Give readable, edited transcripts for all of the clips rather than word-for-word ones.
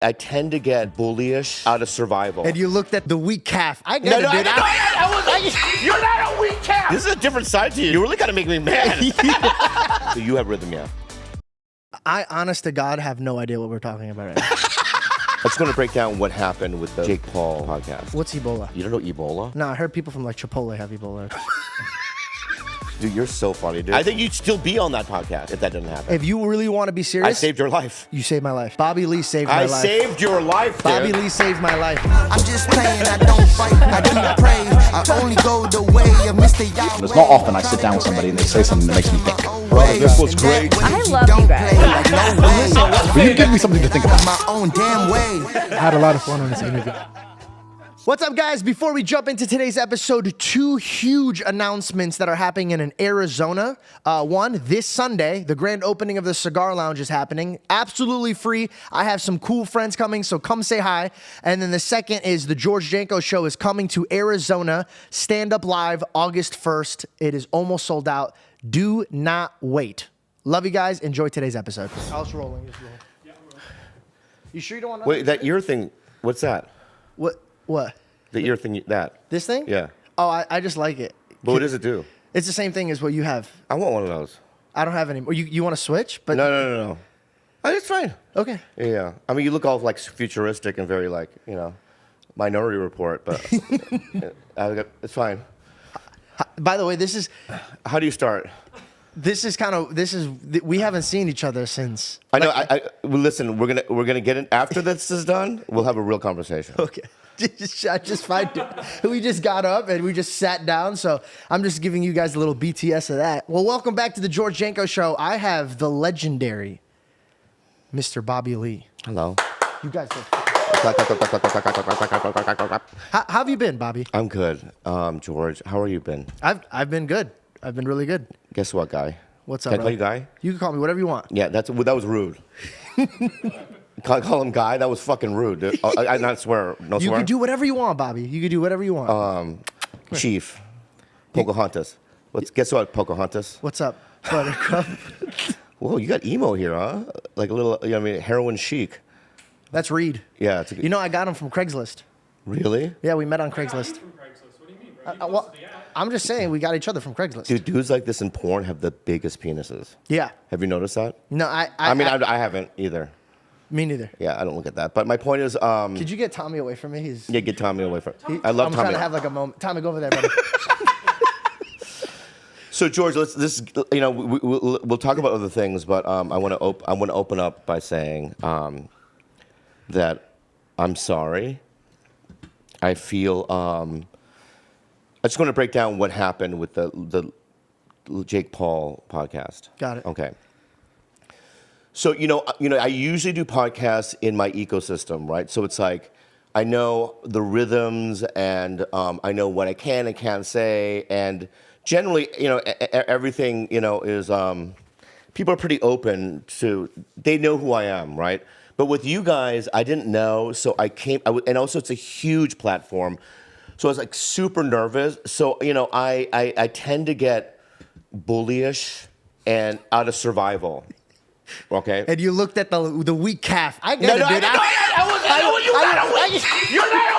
I tend to get bullyish out of survival. And you looked at the weak calf. I get it, dude. You're not a weak calf. This is a different side to you. You really got to make me mad. So you have rhythm, yeah. I, honest to God, have no idea what we're talking about right now. I just going to break down what happened with the Jake Paul podcast. What's Ebola? You don't know Ebola? No, I heard people from like Chipotle have Ebola. Dude, you're so funny, dude. I think you'd still be on that podcast if that didn't happen. If you really want to be serious, I saved your life. You saved my life. Bobby Lee saved my life. I saved your life, dude. Bobby Lee saved my life. I'm just playing, I don't fight, I do pray. I only go the way of Mr. Yahweh. It's not often I sit down with somebody and they say something that makes me think. This was great. I love you guys. But you give me something to think about. My own damn way. I had a lot of fun on this interview. What's up, guys? Before we jump into today's episode, two huge announcements that are happening in Arizona. One, this Sunday, the grand opening of the Cigar Lounge is happening. Absolutely free. I have some cool friends coming, so come say hi. And then the second is the George Janko show is coming to Arizona. Stand Up Live, August 1st. It is almost sold out. Do not wait. Love you guys. Enjoy today's episode. House rolling. Just roll. You sure you don't want to? Wait, that ear thing, what's that? What? The ear thing, that. This thing? Yeah. Oh, I just like it. But what does it do? It's the same thing as what you have. I want one of those. I don't have any more. You want to switch? But No. Oh, it's fine. Okay. Yeah. I mean, you look all like futuristic and very like, Minority Report, but it's fine. By the way, this is How do you start? we haven't seen each other since. I know. Well, listen, we're gonna get in after this is done. We'll have a real conversation. Okay. I just find we just got up and we just sat down. So I'm just giving you guys a little BTS of that. Well, welcome back to the George Janko show. I have the legendary Mr. Bobby Lee. Hello. You guys. How have you been, Bobby? I'm good. George, how are you been? I've been good. I've been really good. Guess what, guy? What's up? Can I call you guy? You can call me whatever you want. Yeah, that was rude. Can I call him guy? That was fucking rude, dude. I not swear. No You swear. can do whatever you want, Bobby. You can do whatever you want. Chief. Pocahontas. Guess what, Pocahontas? What's up, Buttercup? Whoa, you got emo here, huh? Like a little, heroin chic. That's Reed. Yeah. I got him from Craigslist. Really? Yeah, we met on Craigslist. What do you mean, bro? Well, I'm just saying we got each other from Craigslist. Dude, dudes like this in porn have the biggest penises. Yeah. Have you noticed that? No, I haven't either. Me neither. Yeah, I don't look at that. But my point is, Could you get Tommy away from me? yeah, get Tommy away from. I love I'm Tommy. trying to have like a moment. Tommy, go over there, buddy. So George, we'll talk about other things, but I want to open up by saying that I'm sorry. I feel I just want to break down what happened with the Jake Paul podcast. Got it. Okay. So I usually do podcasts in my ecosystem, right? So it's like I know the rhythms and I know what I can and can't say, and generally, everything is people are pretty open to. They know who I am, right? But with you guys, I didn't know, so and also it's a huge platform, so I was like super nervous. So I tend to get bullyish and out of survival. Okay. And you looked at the weak calf. I get it, dude. You're not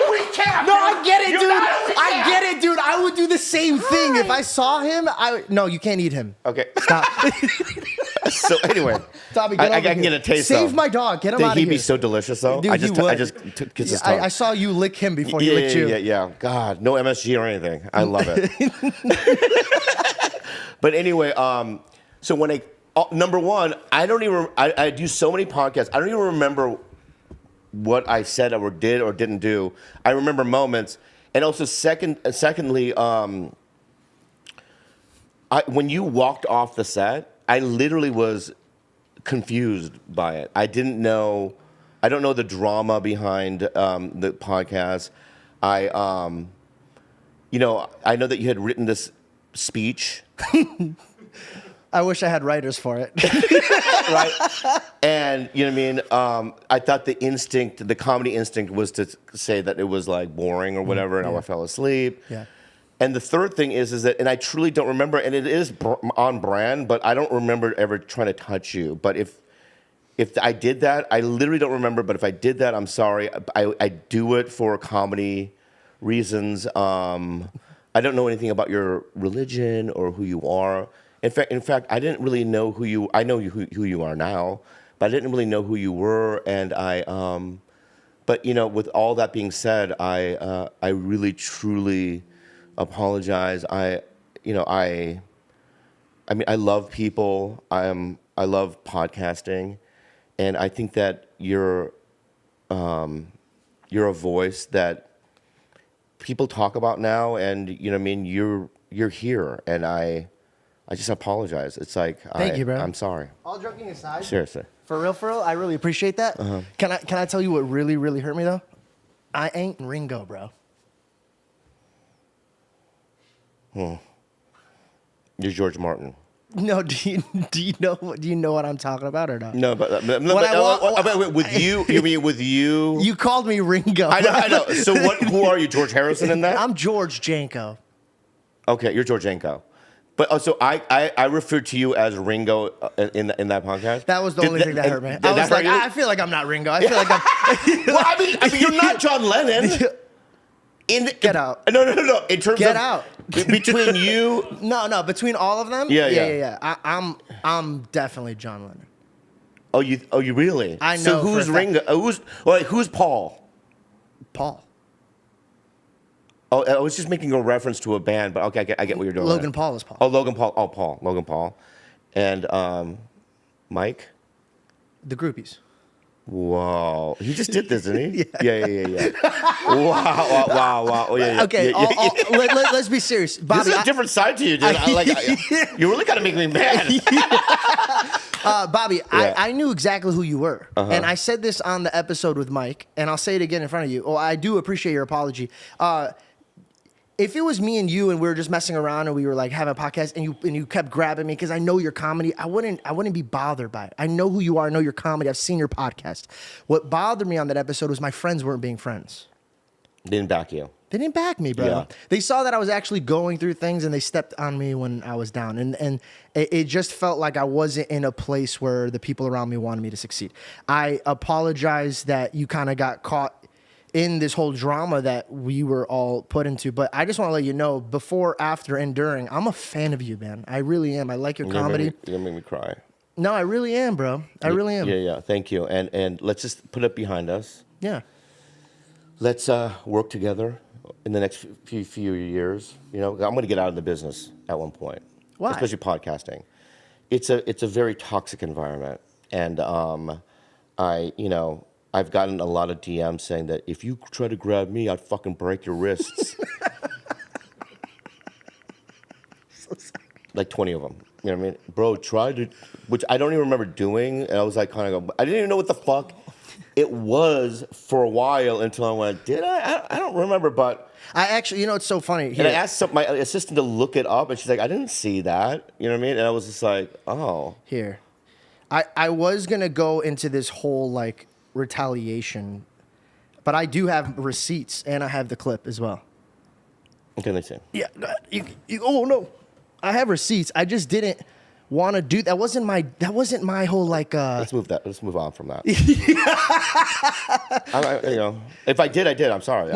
a weak calf. No, I get it, dude. I get it, dude. I would do the same thing if I saw him. No, you can't eat him. Okay. Stop. So anyway, Tommy, get I over can here. get a taste. Save my dog. Get him out of He'd here. be so delicious, though. Dude, I just would. took his tongue. I saw you lick him before he licked you. Yeah. God, no MSG or anything. I love it. But anyway, so when number one, I do so many podcasts. I don't even remember what I said or did or didn't do. I remember moments, and also secondly, when you walked off the set, I literally was confused by it. I don't know the drama behind the podcast. I know that you had written this speech. I wish I had writers for it. Right? And you know what I mean? I thought the comedy instinct was to say that it was like boring or whatever, and I fell asleep. Yeah. And the third thing is that, and I truly don't remember, and it is on brand, but I don't remember ever trying to touch you. But if if I did that, I literally don't remember, but if I did that, I'm sorry. I do it for comedy reasons. I don't know anything about your religion or who you are. In fact, I didn't really know who you. I know who you are now, but I didn't really know who you were. And but with all that being said, I really truly apologize. I mean, I love people. I love podcasting, and I think that you're a voice that people talk about now, and what I mean, you're here, and I just apologize. It's like Thank you, bro. I'm sorry. All joking aside, Seriously. for real, I really appreciate that. Can I tell you what really, really hurt me though? I ain't Ringo, bro. You're George Martin. No, do you know what I'm talking about or not? No, but with you, you mean with you? You called me Ringo. I know. So who are you, George Harrison in that? I'm George Janko. Okay, you're George Janko. But so I referred to you as Ringo in that podcast. That was the only thing that hurt me. I was like, I feel like I'm not Ringo. I feel like I'm. Well, I mean, you're not John Lennon. Get out. No. In terms Get of out. Between you. No. Between all of them. Yeah. I'm definitely John Lennon. Oh, you really? I know. So who's Ringo? Who's Paul? Paul. Oh, I was just making a reference to a band, but okay, I get what you're doing. Logan Paul is Paul. Oh, Logan Paul. Oh, Paul. Logan Paul. And Mike? The groupies. Whoa. He just did this, didn't he? Yeah. Wow. Oh, yeah. Okay, let's be serious. Bobby, this is a different side to you, dude. You really got to make me mad. Bobby, I knew exactly who you were. And I said this on the episode with Mike, and I'll say it again in front of you. Oh, I do appreciate your apology. If it was me and you and we were just messing around and we were like having a podcast and you kept grabbing me because I know your comedy, I wouldn't be bothered by it. I know who you are, I know your comedy, I've seen your podcast. What bothered me on that episode was my friends weren't being friends. They didn't back you. They didn't back me, bro. Yeah. They saw that I was actually going through things and they stepped on me when I was down. And it just felt like I wasn't in a place where the people around me wanted me to succeed. I apologize that you kind of got caught in this whole drama that we were all put into. But I just want to let you know, before, after, and during, I'm a fan of you, man. I really am. I like your comedy. You're going to make me cry. No, I really am, bro. I really am. Yeah. Thank you. And let's just put it behind us. Yeah. Let's work together in the next few years. I'm going to get out of the business at one point. Why? Especially podcasting. It's a very toxic environment. And I've gotten a lot of DMs saying that if you try to grab me, I'd fucking break your wrists. Like 20 of them. You know what I mean? Bro, try to, which I don't even remember doing. And I was like, kind of go, I didn't even know what the fuck it was for a while until I went, did I? I don't remember, but. I actually, it's so funny. And I asked my assistant to look it up, and she's like, I didn't see that. You know what I mean? And I was just like, oh. Here. I was going to go into this whole, retaliation, but I do have receipts and I have the clip as well. Okay, let's see. Yeah, oh no, I have receipts. I just didn't want to do that. Wasn't my whole Let's move on from that. If I did. I'm sorry.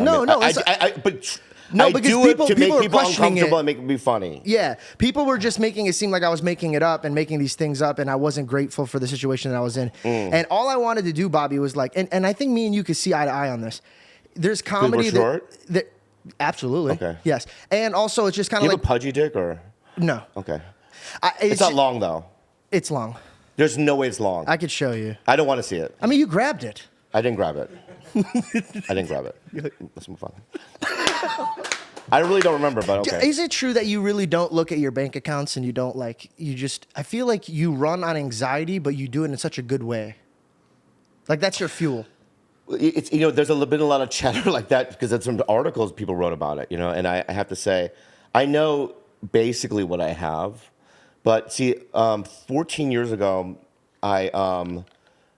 Because do it to make people people are questioning uncomfortable it. and make it be funny. Yeah, people were just making it seem like I was making it up and making these things up, and I wasn't grateful for the situation that I was in. And all I wanted to do, Bobby, was and I think me and you could see eye to eye on this. There's comedy that absolutely. Okay. Yes, and also it's just kind of You have a pudgy dick or no? Okay. It's not long though. It's long. There's no way it's long. I could show you. I don't want to see it. I mean, you grabbed it. I didn't grab it. Let's move on. I really don't remember, but okay. Is it true that you really don't look at your bank accounts and you don't I feel like you run on anxiety, but you do it in such a good way. Like that's your fuel. It's there's been a lot of chatter like that because of some articles people wrote about it, and I have to say, I know basically what I have, but see, 14 years ago, I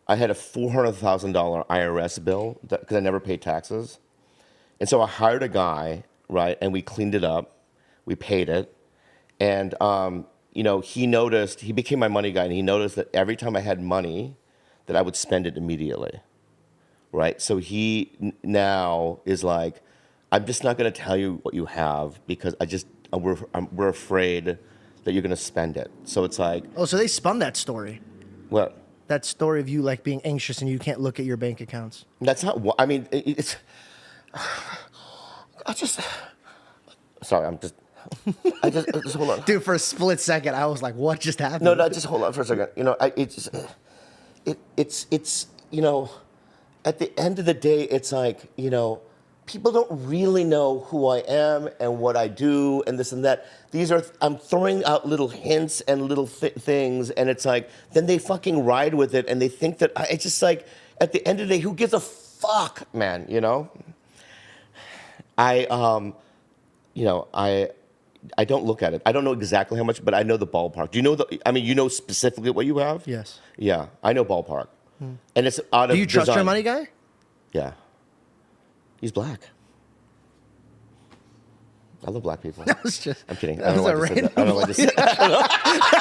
had a $400,000 IRS bill because I never paid taxes, and so I hired a guy, right, and we cleaned it up, we paid it, and he noticed, he became my money guy, and he noticed that every time I had money that I would spend it immediately, right? So he now is like, I'm just not going to tell you what you have because we're afraid that you're going to spend it. So it's like, Oh, so they spun that story. what? That story of you like being anxious and you can't look at your bank accounts. That's not what I mean. It's. Sorry, I just hold on. Dude, for a split second, I was like, what just happened? No, just hold on for a second. You know, it's you know, at the end of the day, it's like, you know, people don't really know who I am and what I do and this and that. I'm throwing out little hints and little things, and it's like, then they fucking ride with it, and they think that it's just like, at the end of the day, who gives a fuck, man? You know, I don't look at it. I don't know exactly how much, but I know the ballpark. Do you know you know specifically what you have? Yes. Yeah, I know ballpark. And it's out of Do you trust design. your money guy? Yeah. He's black. I love black people. That was just. I'm kidding. That I don't know was why a I just said that. I don't know why I just said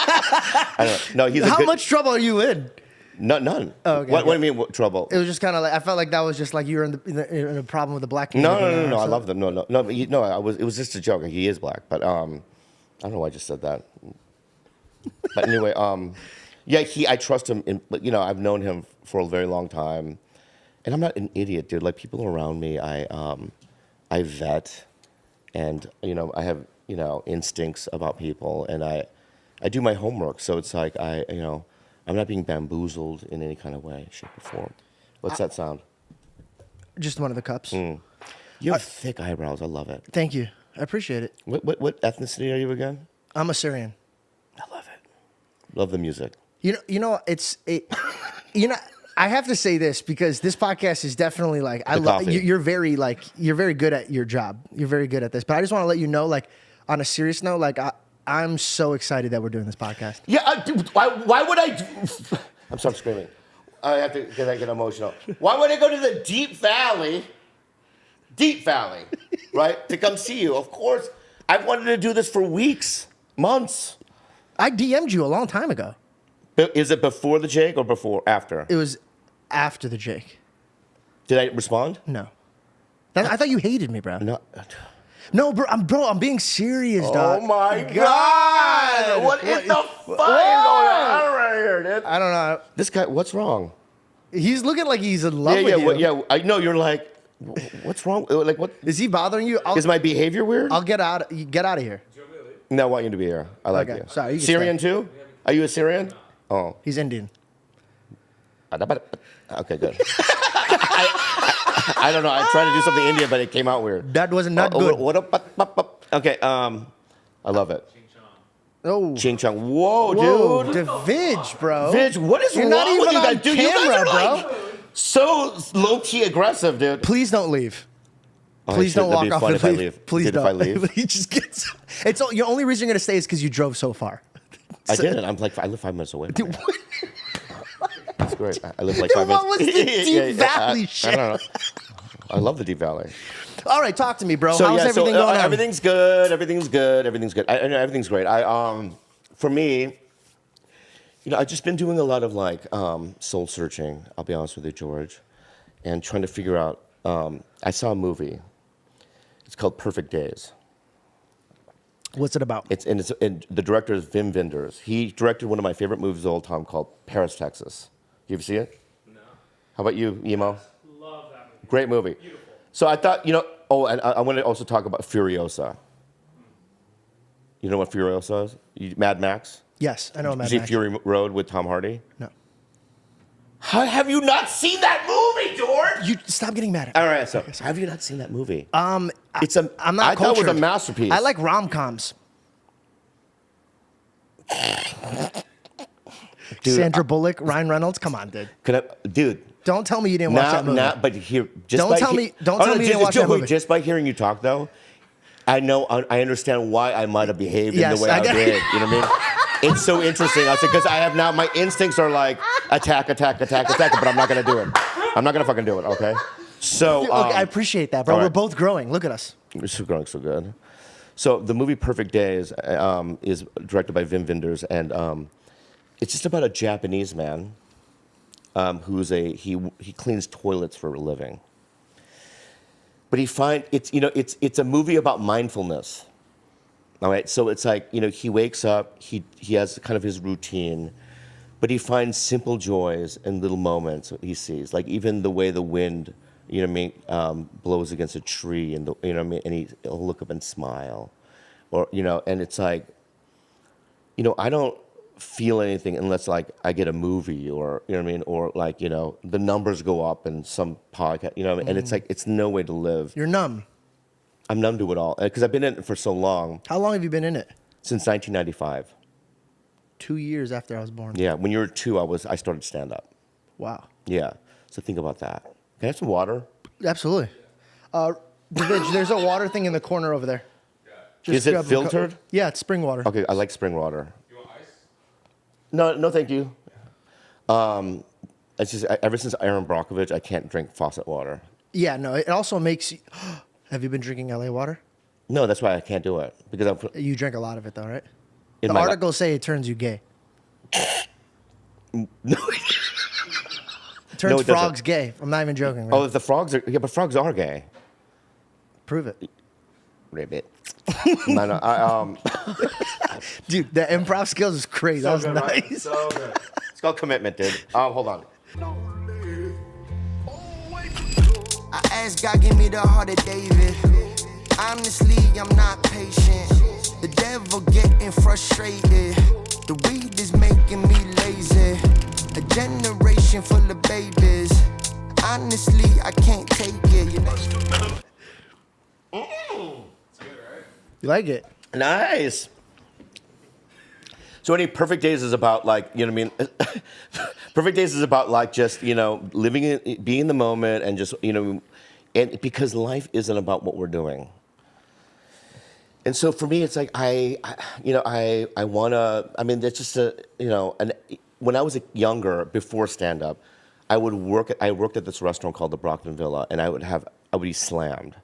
that. I don't know. No, he's How much trouble are you in? None. Oh, okay, What do okay. you mean, what trouble? It was just kind of like, I felt like that was just like you were in a problem with the black community. No. I love them. No. It was just a joke. He is black, but I don't know why I just said that. But anyway, yeah, I trust him. You know, I've known him for a very long time, and I'm not an idiot, dude. Like people around me, I vet, and you know, I have instincts about people, and I do my homework. So it's like I'm not being bamboozled in any kind of way, shape, or form. What's that sound? Just one of the cups. You have thick eyebrows. I love it. Thank you. I appreciate it. What ethnicity are you again? I'm Assyrian. I love it. Love the music. You know, I have to say this because this podcast is definitely like I love. coffee. You're very good at your job. You're very good at this. But I just want to let you know, like, on a serious note, like I'm so excited that we're doing this podcast. Yeah, dude, why would I? I'm sorry, screaming. I have to get emotional. Why would I go to the Deep Valley, right, to come see you? Of course, I've wanted to do this for weeks, months. I DM'd you a long time ago. Is it before the Jake or after? It was after the Jake. Did I respond? No. I thought you hated me, bro. No. No, bro, I'm being serious, dog. Oh my God! What in the fuck is going on right here, dude? I don't know. This guy, what's wrong? He's looking like he's in love with you. I know you're like, what's wrong? Like, what Is he bothering you? is my behavior weird? I'll get out. Get out of here. No, I want you to be here. I like Okay, you. sorry, you can Syrian stay. too? Are you a Syrian? Oh. He's Indian. Okay, good. I don't know. I tried to do something Indian, but it came out weird. That was not good. Okay, I love it. Oh, Ching Chong. Whoa, whoa, dude. the Vidge, bro. Vidge, what is You're wrong not even with you on guys? Dude, you camera, guys are bro. like so low-key aggressive, dude. Please don't leave. Oh, Please don't that'd walk be off fun the if I leave. leave. Please Dude, don't. If I leave. He just gets. It's your only reason you're gonna stay is because you drove so far. I didn't. I live 5 minutes away. From here. That's great. I live like 5 minutes. What was the Deep Valley I shit? don't know. I love the Deep Valley. All right, talk to me, bro. How's everything going on? Everything's good. Everything's good. Everything's good. Everything's great. For me, I've just been doing a lot of like soul searching. I'll be honest with you, George, and trying to figure out. I saw a movie. It's called Perfect Days. What's it about? And the director is Wim Wenders. He directed one of my favorite movies of all time called Paris, Texas. You ever see it? No. How about you, Emo? Love that movie. Great movie. Beautiful. So I thought, oh, and I want to also talk about Furiosa. You know what Furiosa is? Mad Max? Yes, I know Mad You see Max. Fury Road with Tom Hardy? No. How have you not seen that movie, George? You stop getting mad at me. All right, so have you not seen that movie? I'm not I thought it was a cultured. masterpiece. I like rom-coms. Dude, Sandra Bullock, Ryan Reynolds. Come on, dude. Dude. Don't tell me you didn't watch that movie. But here, just Don't by tell me- don't tell me you didn't watch that movie. Just by hearing you talk, though, I understand why I might have behaved in Yes, the way I I get it. did. You know what I mean? It's so interesting. I said because I have now my instincts are like attack, but I'm not gonna do it. I'm not gonna fucking do it. Okay. So Okay, I appreciate that, bro. all right. We're both growing. Look at us. We're so growing so good. So the movie Perfect Days is directed by Wim Wenders, and it's just about a Japanese man he cleans toilets for a living. But it's a movie about mindfulness. All right, so it's like, he wakes up, he has kind of his routine, but he finds simple joys and little moments he sees, like even the way the wind, blows against a tree, and and he'll look up and smile, or and it's like, I don't feel anything unless like I get a movie, or or like the numbers go up in some podcast, and it's like it's no way to live. You're numb. I'm numb to it all because I've been in it for so long. How long have you been in it? Since 1995. 2 years after I was born. Yeah, when you were 2, I started stand up. Wow. Yeah, so think about that. Can I have some water? Absolutely. David, there's a water thing in the corner over there. Just Is it grab a filtered? Yeah, it's spring water. Okay, I like spring water. You want ice? No, thank you. It's just ever since Aaron Brockovich, I can't drink faucet water. Yeah, no, it also makes you... Have you been drinking LA water? No, that's why I can't do it because You drank a lot of it, though, right? In The my articles say it turns you gay. No. It turns No, it doesn't. frogs gay. I'm not even joking. Right? Oh, if the frogs are but frogs are gay. Prove it. Ribbit. No, Dude, the improv skills is crazy. That was good, right? nice. So good. It's called commitment, dude. Hold on. I ask God, give me the heart of David. Honestly, I'm not patient. The devil getting frustrated. The weed is making me lazy. A generation full of babies. Honestly, I can't take it. You like it? Nice. So any perfect days is about like, perfect days is about like just, living in, being in the moment and just, and because life isn't about what we're doing. And so for me, it's like, I want to, that's just and when I was younger, before stand-up, I worked at this restaurant called the Brockton Villa, and I would be slammed.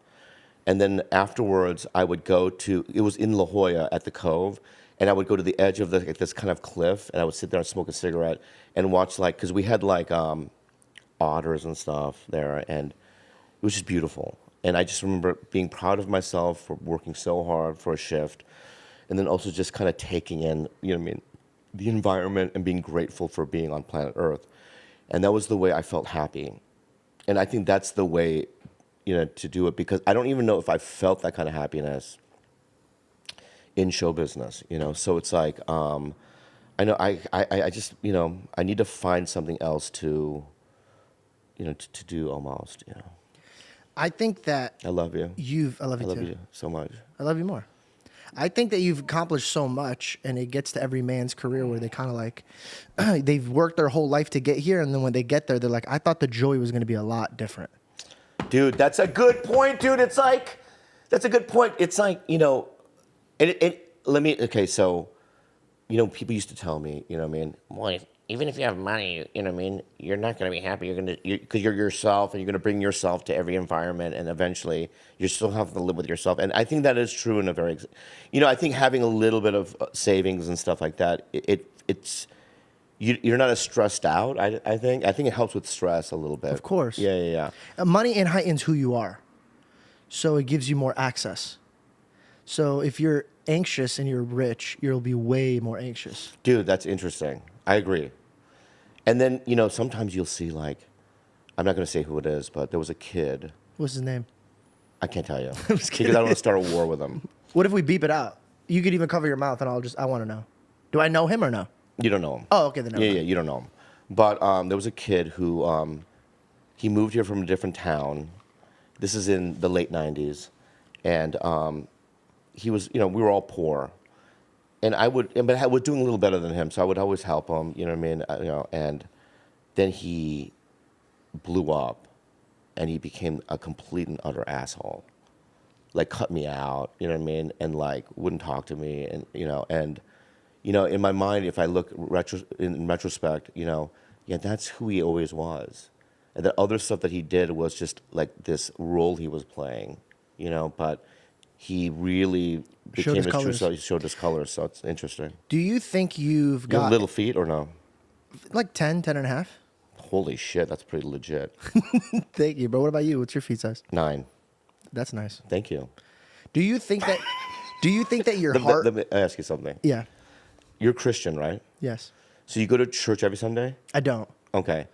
And then afterwards, I would go to, it was in La Jolla at the Cove, and I would go to the edge of this kind of cliff, and I would sit there and smoke a cigarette and watch because we had otters and stuff there, and it was just beautiful. And I just remember being proud of myself for working so hard for a shift, and then also just kind of taking in, the environment and being grateful for being on planet Earth. And that was the way I felt happy. And I think that's the way, to do it, because I don't even know if I felt that kind of happiness in show business, So it's like, I know I just, I need to find something else to do almost, I think that I love you. I love you I love too. you so much. I love you more. I think that you've accomplished so much, and it gets to every man's career where they kind of like, they've worked their whole life to get here, and then when they get there, they're like, I thought the joy was going to be a lot different. Dude, that's a good point, dude. It's like, that's a good point. It's like, okay, so, people used to tell me, boy, even if you have money, you're not going to be happy. Because you're yourself, and you're going to bring yourself to every environment, and eventually you still have to live with yourself. And I think that is true in a very, I think having a little bit of savings and stuff like that, it's, you're not as stressed out. I think it helps with stress a little bit. Of course. Yeah. Money heightens who you are, so it gives you more access. So if you're anxious and you're rich, you'll be way more anxious. Dude, that's interesting. I agree. And then, sometimes you'll see I'm not going to say who it is, but there was a kid. What's his name? I can't tell you. Because I don't want to start a war with him. What if we beep it out? You could even cover your mouth, and I want to know. Do I know him or no? You don't know him. Oh, okay, then never mind. Yeah, you don't know him. But there was a kid who, he moved here from a different town. This is in the late 90s. And he was, we were all poor. And I was doing a little better than him, so I would always help him, and then he blew up, and he became a complete and utter asshole. Cut me out, and wouldn't talk to me, and in my mind, if I look in retrospect, that's who he always was. And the other stuff that he did was just this role he was playing, but he really became his true self. He showed his colors, so it's interesting. Do you think you've You got have little feet or no? 10 and a half? Holy shit, that's pretty legit. Thank you, bro. What about you? What's your feet size? 9. That's nice. Thank you. Do you think that your heart? Let me ask you something. Yeah. You're Christian, right? Yes. So you go to church every Sunday? I don't. Okay.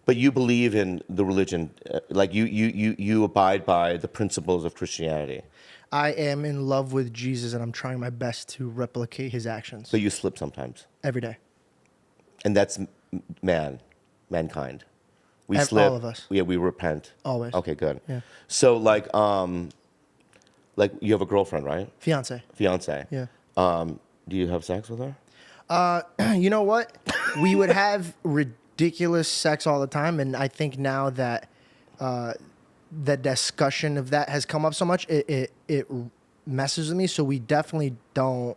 But you believe in the religion, like you abide by the principles of Christianity. I am in love with Jesus, and I'm trying my best to replicate his actions But you slip sometimes. every day. And that's mankind. We All slip. of us. Yeah, we repent. Always. Okay, good. Yeah. So like you have a girlfriend, right? Fiance. Fiance. Yeah. Do you have sex with her? You know what? We would have ridiculous sex all the time, and I think now that the discussion of that has come up so much, it messes with me. So we definitely don't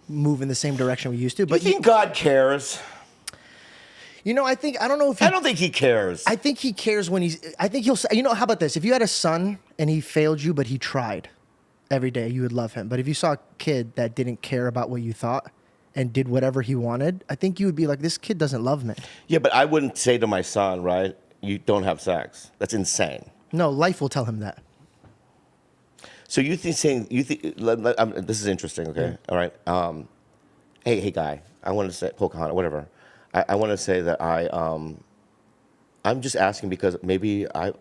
move in the same direction we used to. Do you But think God cares? I don't know if I don't think he cares. I think he cares when I think he'll say, how about this? If you had a son and he failed you, but he tried every day, you would love him. But if you saw a kid that didn't care about what you thought and did whatever he wanted, I think you would be like, this kid doesn't love me. Yeah, but I wouldn't say to my son, right, you don't have sex. That's insane. No, life will tell him that. So you think this is interesting, okay? Yeah. All right. Hey, guy. I want to say Pocahontas, whatever. I want to say that I'm just asking because maybe I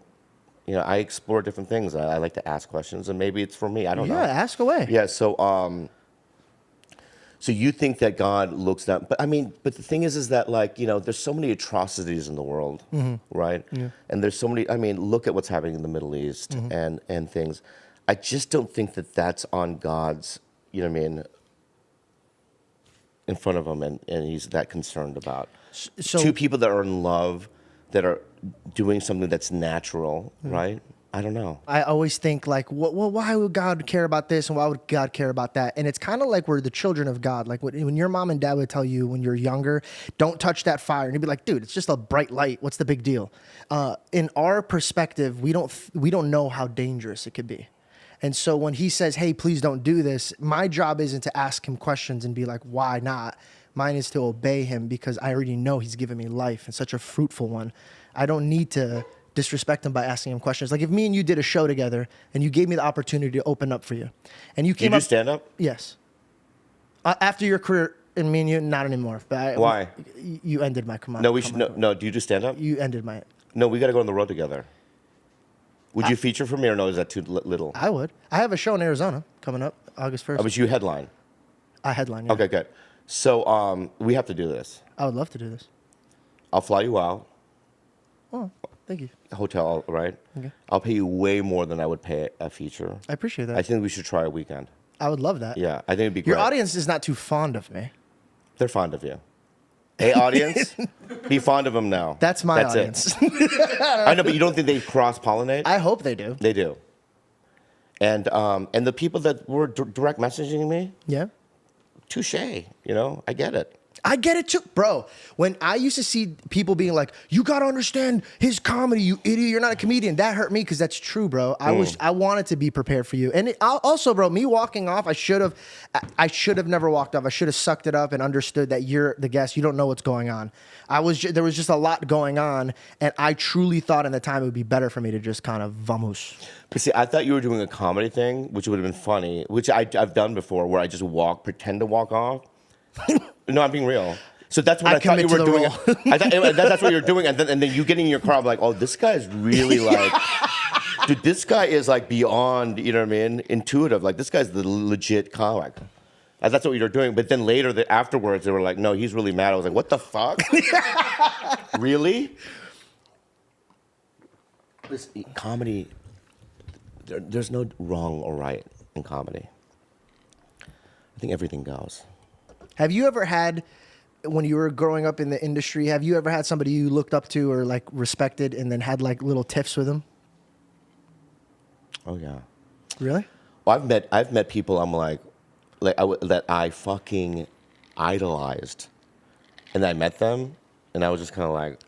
explore different things. I like to ask questions, and maybe it's for me. I don't know. Yeah, ask away. Yeah. So so you think that God looks down? But the thing is that there's so many atrocities in the world, right? Yeah. And there's so many. Look at what's happening in the Middle East and things. I just don't think that that's on God's, in front of him, and he's that concerned about. So, two people that are in love, that are doing something that's natural, right? I don't know. I always think like, well, why would God care about this and why would God care about that? And it's kind of like we're the children of God. Like when your mom and dad would tell you when you're younger, don't touch that fire, and you'd be like, dude, it's just a bright light. What's the big deal? In our perspective, we don't know how dangerous it could be. And so when he says, hey, please don't do this, my job isn't to ask him questions and be like, why not? Mine is to obey him because I already know he's given me life and such a fruitful one. I don't need to disrespect him by asking him questions. Like if me and you did a show together and you gave me the opportunity to open up for you, and you came up. Did you stand up? Yes. After your career, and me and you, not anymore. But Why? You ended my command. No, we should. No, do you just stand up? You ended my. No, we got to go on the road together. Would you feature for me, or no? Is that too little? I would. I have a show in Arizona coming up August 1st. Oh, but you headline. I headline. Yeah. Okay, good. So we have to do this. I would love to do this. I'll fly you out. Oh, thank you. Hotel, right? Okay. I'll pay you way more than I would pay a feature. I appreciate that. I think we should try a weekend. I would love that. Yeah, I think it'd be great. Your audience is not too fond of me. They're fond of you. Hey, audience, be fond of them now. That's my audience. I know, but you don't think they cross-pollinate? I hope they do. They do. And the people that were direct messaging me, Yeah. touche. I get it. I get it too, bro. When I used to see people being like, "You gotta understand his comedy, you idiot. You're not a comedian." That hurt me because that's true, bro. I wanted to be prepared for you, and also, bro, me walking off, I should have never walked off. I should have sucked it up and understood that you're the guest. You don't know what's going on. There was just a lot going on, and I truly thought in the time it would be better for me to just kind of vamos. But see, I thought you were doing a comedy thing, which would have been funny, which I've done before, where I just pretend to walk off. No, I'm being real. So that's what I thought you were doing. I thought that's what you're doing, and then you get in your car. I'm like, oh, this guy is really like, dude, this guy is like beyond, intuitive. Like this guy's the legit comic. And that's what you're doing. But then later, afterwards, they were like, no, he's really mad. I was like, what the fuck? Really? This comedy. There's no wrong or right in comedy. I think everything goes. Have you ever had, when you were growing up in the industry, have you ever had somebody you looked up to or like respected and then had like little tiffs with them? Oh yeah. Really? Well, I've met people I'm like that I fucking idolized, and I met them, and I was just kind of like,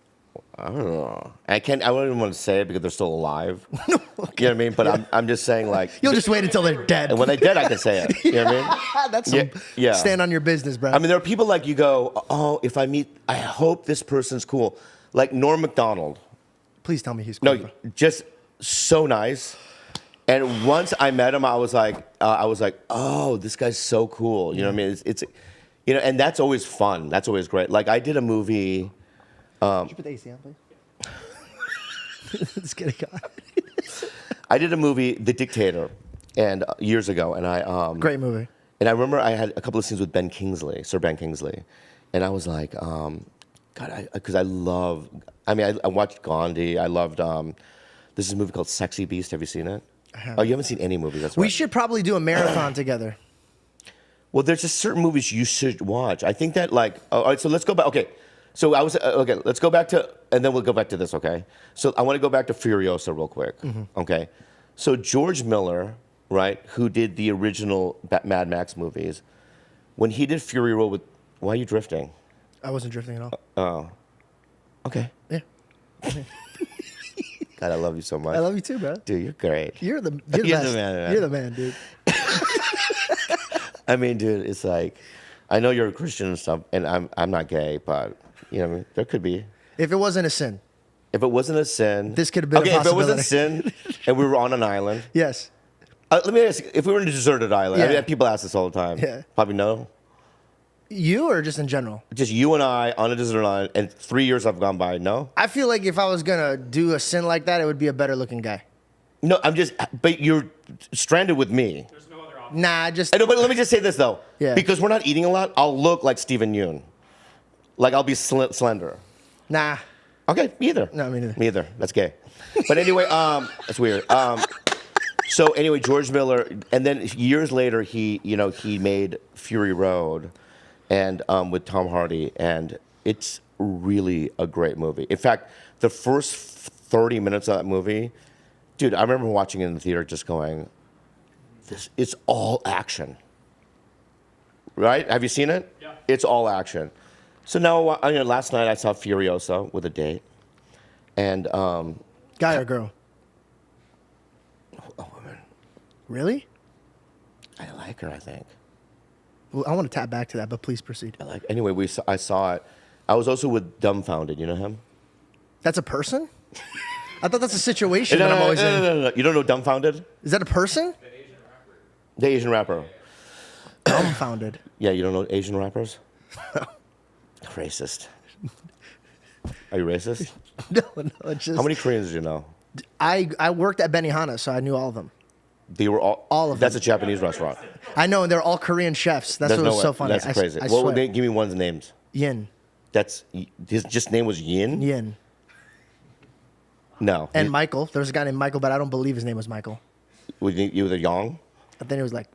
I don't know. I don't even want to say it because they're still alive. Okay. You know what I mean? But yeah. I'm just saying like... You'll just wait until they're dead. And when they're dead, I can say it. You know what I mean? That's stand on your business, bro. I mean, there are people like you go, oh, if I hope this person's cool. like Norm Macdonald. Please tell me he's cool. No, just so nice. And once I met him, I was like, oh, this guy's so cool. You know what I mean? It's you know, and that's always fun. That's always great. Like I did a movie. Could you put the AC on, please? Let's get it going. I did a movie, The Dictator, and years ago, and I Great movie. And I remember I had a couple of scenes with Ben Kingsley, Sir Ben Kingsley, and I was like, God, because I love. I mean, I watched Gandhi. I loved. This is a movie called Sexy Beast. Have you seen it? I haven't. Oh, you haven't seen any movie. That's right. We should probably do a marathon together. Well, there's just certain movies you should watch. I think that like. All right, so let's go back. Okay, so I was okay. Let's go back to, and then we'll go back to this. Okay, so I want to go back to Furiosa real quick. Okay, so George Miller, right, who did the original Mad Max movies, when he did Fury Road with, why are you drifting? I wasn't drifting at all. Oh, okay. Yeah. God, I love you so much. I love you too, bro. Dude, you're great. You're the You're the best. man. You're the man, dude. I mean, dude, it's like, I know you're a Christian and stuff, and I'm not gay, but you know, what I mean, there could be. If it wasn't a sin. If it wasn't a sin, This could have been a okay. If it wasn't possibility. sin, and we were on an island, Yes. let me ask you, if we were in a deserted island, I Yeah. mean, people ask this all the time. Yeah. Probably no. You or just in general? Just you and I on a deserted island, and 3 years have gone by. No. I feel like if I was gonna do a sin like that, it would be a better looking guy. No, I'm just. But you're stranded with me. Nah, just I know, but let me just say this though. Yeah. Because we're not eating a lot, I'll look like Stephen Yoon. Like I'll be slender. nah. Okay, me either. No, me neither. Me either. That's gay. But anyway, that's weird. So anyway, George Miller, and then years later, he made Fury Road, and with Tom Hardy, and it's really a great movie. In fact, the first 30 minutes of that movie, dude, I remember watching it in the theater, just going, it's all action. Right? Have you seen it? Yeah. It's all action. So now, last night I saw Furiosa with a date, and Guy or girl? a woman. Really? I like her. I think. Well, I want to tap back to that, but please proceed. Anyway, I saw it. I was also with Dumbfounded. You know him? That's a person? I thought that's a situation that I'm always in. No. You don't know Dumbfounded? Is that a person? The Asian rapper. Dumbfounded. Yeah, you don't know Asian rappers? Racist. Are you racist? No, it's just. How many Koreans do you know? I worked at Benihana, so I knew all of them. They were all Of That's them. a Japanese restaurant. I know, and they're all Korean chefs. That's There's what no was way. so funny. That's crazy. I Well, swear. give me one's names. Yin. That's his just name was Yin. Yin. No. And Michael. There was a guy named Michael, but I don't believe his name was Michael. You were the Yang, But then it was like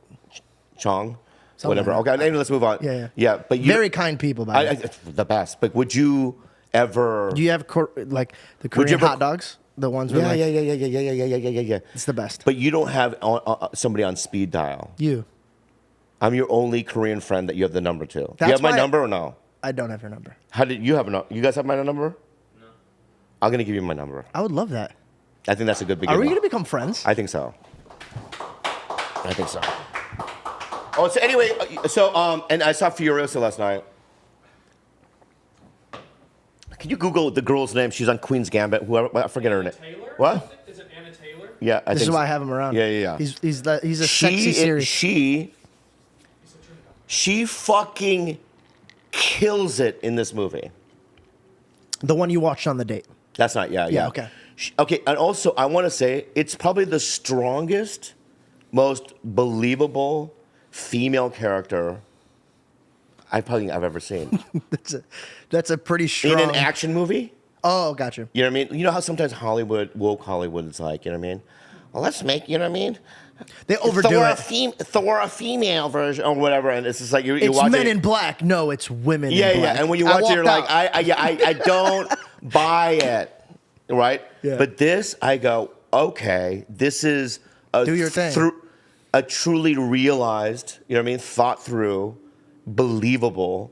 Chong, Something whatever. like Okay, that. anyway, let's move on. Yeah. But you, very kind people, by the way. the best. But would you ever? Do you have like the Would Korean you ever- hot dogs? The ones where like, Yeah. it's the best. But you don't have somebody on speed dial. You. I'm your only Korean friend that you have the number to. Do you That's have my why- number or no? I don't have your number. How did you have a number? You guys have my number? No. I'm gonna give you my number. I would love that. I think that's a good beginning. Are we going to become friends? I think so. Oh, so anyway, and I saw Furiosa last night. Can you Google the girl's name? She's on Queen's Gambit. Whoever, I forget her name. Taylor? What? Is it Anna Taylor? Yeah, I This think is why so. I have him around. Yeah. He's a sexy series. She fucking kills it in this movie. The one you watched on the date. That's not, yeah. Okay. Okay, and also I want to say it's probably the strongest, most believable female character I've ever seen. That's a pretty strong. In an action movie. Oh, gotcha. You know what I mean? You know how sometimes woke Hollywood is like, you know what I mean? Well, let's make, you know what I mean? They overdo it. Thor a female version or whatever, and it's just like you It's watch Men it. in Black. No, it's women Yeah, in black. and when you watch it, you're like, walked out. I don't buy it, right? Yeah. But this, I go, okay, this is a Do your thing. A truly realized, you know what I mean, thought through, believable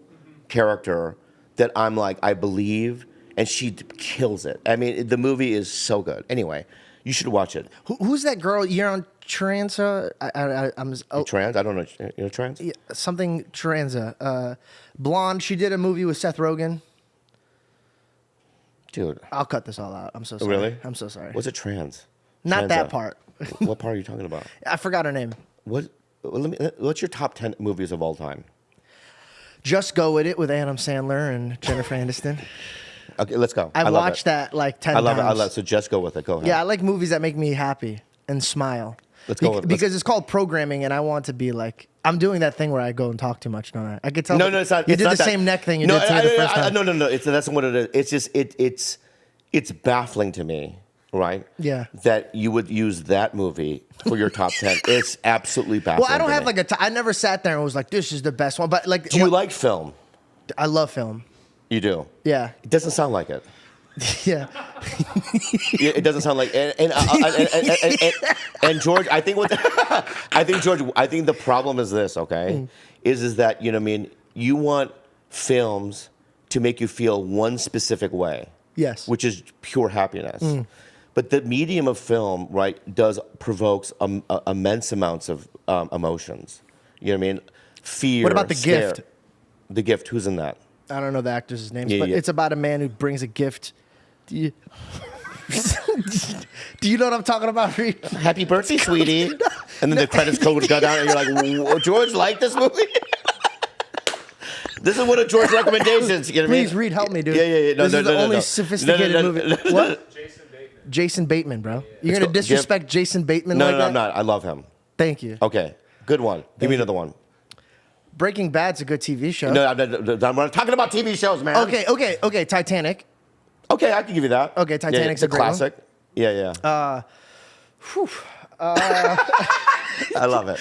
character that I'm like, I believe, and she kills it. I mean, the movie is so good. Anyway, you should watch it. Who's that girl? You're on Transa. I'm Trans? I don't know. You know trans? yeah, something Transa. Blonde. She did a movie with Seth Rogen. Dude. I'll cut this all out. I'm so sorry. Really? I'm so sorry. What's a trans? Not Transa. that part. What part are you talking about? I forgot her name. What's your top 10 movies of all time? Just Go With It with Adam Sandler and Jennifer Aniston. Okay, let's go. I love watched it. that like 10 I love times. it. I love it. So just go with it. Go ahead. Yeah, I like movies that make me happy and smile. Let's go with- because it's called programming, and I want to be like, I'm doing that thing where I go and talk too much, don't I? I could tell. No, it's not. You it's did not the that. same neck thing you no, did to me the first time. No. That's not what it is. It's just it's baffling to me, right? Yeah. That you would use that movie for your top 10. It's absolutely baffling. Well, I don't to have me. like I never sat there and was like, this is the best one. But like, Do you like film? I love film. You do. Yeah. It doesn't sound like it. Yeah. It doesn't sound like and George, I think the problem is this, okay? Is that, you know what I mean, you want films to make you feel one specific way. Yes. Which is pure happiness. But the medium of film, right, provokes immense amounts of emotions. You know what I mean? Fear. What about The scare. Gift? The Gift, who's in that? I don't know the actors' names, Yeah, but yeah. it's about a man who brings a gift. Do you, do you know what I'm talking about, Reed? Happy birthday, sweetie. And then the credits go down, and you're like, "Whoa, George liked this movie?" This is one of George's recommendations. You know what I mean? Please, Reed, help me, dude. Yeah. No, this is the only no. sophisticated No. movie. What? Jason Bateman, bro. You're Let's gonna go. disrespect Jason Bateman No, like that? I'm not. I love him. Thank you. Okay, good one. Give me another one. Breaking Bad's a good TV show. No, I'm not talking about TV shows, man. Okay. Titanic. Okay, I can give you that. Okay, Titanic's yeah, a great one. classic. Yeah. I love it.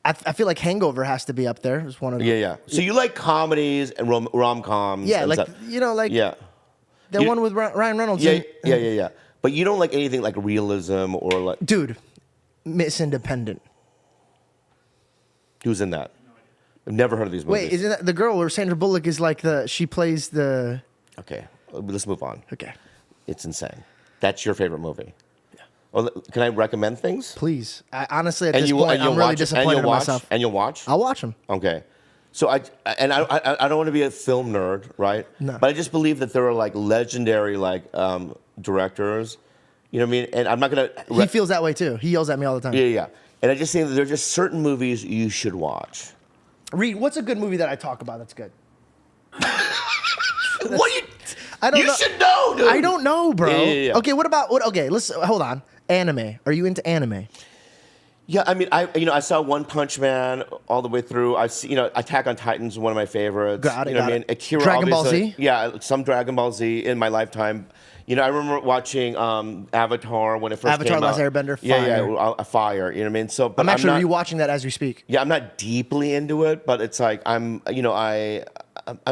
I feel like Hangover has to be up there. It's one of Yeah. So you like comedies and rom-coms? Yeah, and like stuff. the You- one with Ryan Reynolds. Yeah. But you don't like anything like realism or like Dude, Miss Independent. who's in that? I've never heard of these movies. Wait, isn't that the girl where Sandra Bullock is like she plays the? Okay, let's move on. Okay, It's insane. That's your favorite movie. Yeah. Well, can I recommend things? please. Honestly, at this point, I'm really disappointed in myself. And you'll watch. I'll watch them. Okay. So I don't want to be a film nerd, right? No. But I just believe that there are like legendary directors. You know what I mean? And I'm not gonna. He feels that way too. He yells at me all the time. Yeah. And I just think that there are just certain movies you should watch. Reed, what's a good movie that I talk about that's good? What you? I don't You know. should know, dude. I don't know, bro. Yeah. Okay, okay, let's hold on. Anime. Are you into anime? Yeah, I mean, I saw One Punch Man all the way through. I see, Attack on Titan's one of my favorites. Got it, You know got what I mean? it. Akira, Dragon Ball obviously. Z? Yeah, some Dragon Ball Z in my lifetime. I remember watching Avatar when it first Avatar came out. Last Airbender, Yeah, fire. You know what I mean? So, but I'm actually not, rewatching that as we speak. Yeah, I'm not deeply into it, but it's like I'm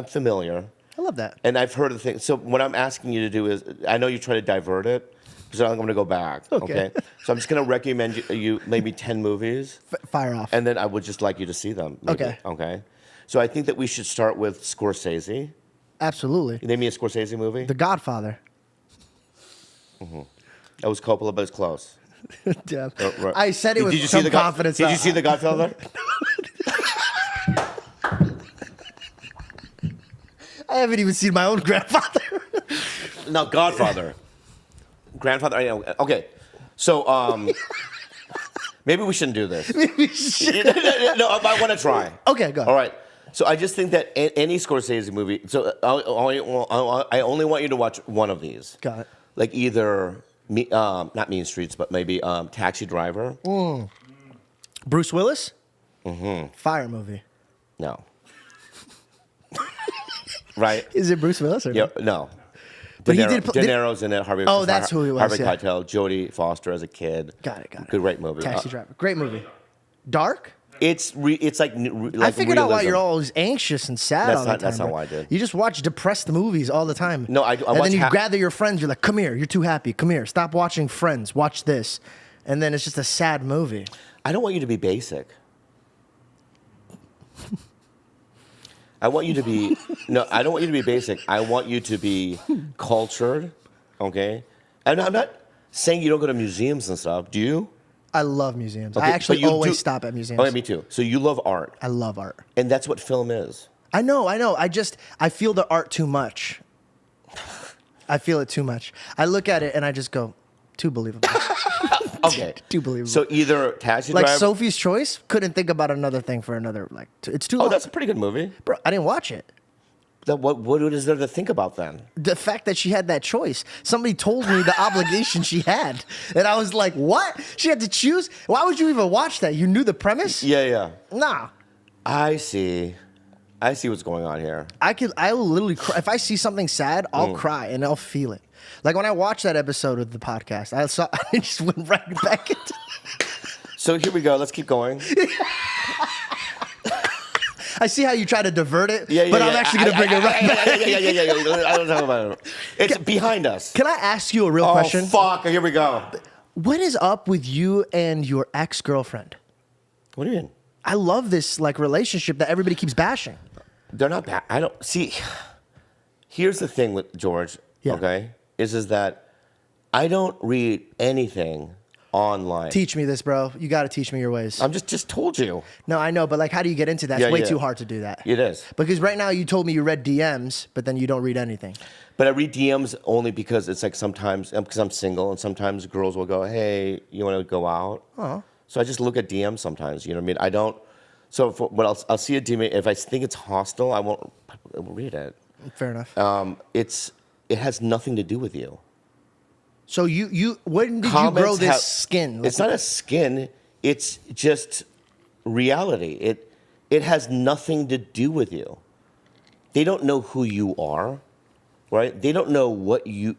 familiar. I love that. And I've heard of the thing. So what I'm asking you to do is, I know you try to divert it, because I'm going to go back. Okay. So I'm just going to recommend you maybe 10 movies. Fire off. And then I would just like you to see them. Maybe. Okay. Okay. So I think that we should start with Scorsese. Absolutely. Name me a Scorsese movie. The Godfather. That was Coppola, but it's close. Yeah. Right. I said it with Did you some see the confidence. Did you see The Godfather? I haven't even seen my own grandfather. No, Godfather. Grandfather. I know. Okay. So maybe we shouldn't do this. No, I want to try. Okay, go. All right. So I just think that any Scorsese movie. So I only want you to watch one of these. Got it. Like either not Mean Streets, but maybe Taxi Driver. Bruce Willis? Mm-hmm. Fire movie. No. Right? Is it Bruce Willis or Yeah. no? No. But he De did Niro's in it. Harvey. Oh, that's who he was, Harvey yeah. Keitel, Jodie Foster as a kid. Got it. Great movie. Taxi Driver. Great movie. Dark? It's like I figured out why realism. you're always anxious and sad That's all the not- time. that's not bro. why I did. You just watch depressed movies all the time. No, I And watch then you ha- gather your friends. You're like, come here. You're too happy. Come here. Stop watching Friends. Watch this. And then it's just a sad movie. I don't want you to be basic. I want you to be no. I don't want you to be basic. I want you to be cultured. Okay, and I'm not saying you don't go to museums and stuff. Do you? I love museums. Okay, I actually but you always do- stop at museums. Oh, yeah, me too. So you love art, I love art. and that's what film is. I know. I feel the art too much. I feel it too much. I look at it and I just go, too believable. Okay. Too believable. So either Taxi like Driver. Sophie's Choice, couldn't think about another thing for another, like, it's too long. Oh, that's a pretty good movie. Bro, I didn't watch it. What is there to think about then? The fact that she had that choice. Somebody told me the obligation she had. And I was like, what? She had to choose? Why would you even watch that? You knew the premise? Yeah. Nah. I see what's going on here. I will literally cry. If I see something sad, I'll cry and I'll feel it. Like when I watched that episode of the podcast, I just went right back into So here we go. Let's keep going. I see how you try to divert it, Yeah, but I'm actually going to bring it right back. Yeah. I don't talk about it. It's behind us. Can I ask you a real question? Oh, fuck. Here we go. What is up with you and your ex-girlfriend? What do you mean? I love this like relationship that everybody keeps bashing. They're not bad. I don't see. Here's the thing with George. Yeah. Okay, is that I don't read anything online. Teach me this, bro. You got to teach me your ways. I'm just told you. No, I know, but like, how do you get into that? Yeah, It's way yeah. too hard to do that. It is. Because right now you told me you read DMs, but then you don't read anything. But I read DMs only because it's like sometimes because I'm single and sometimes girls will go, "Hey, you want to go out?" Oh. So I just look at DMs sometimes. You know what I mean? I don't. So I'll see a DM. If I think it's hostile, I won't read it. Fair enough. It has nothing to do with you. So you when did Comments you grow this have- skin? Like, It's not a skin. It's just reality. It has nothing to do with you. They don't know who you are, right? They don't know what you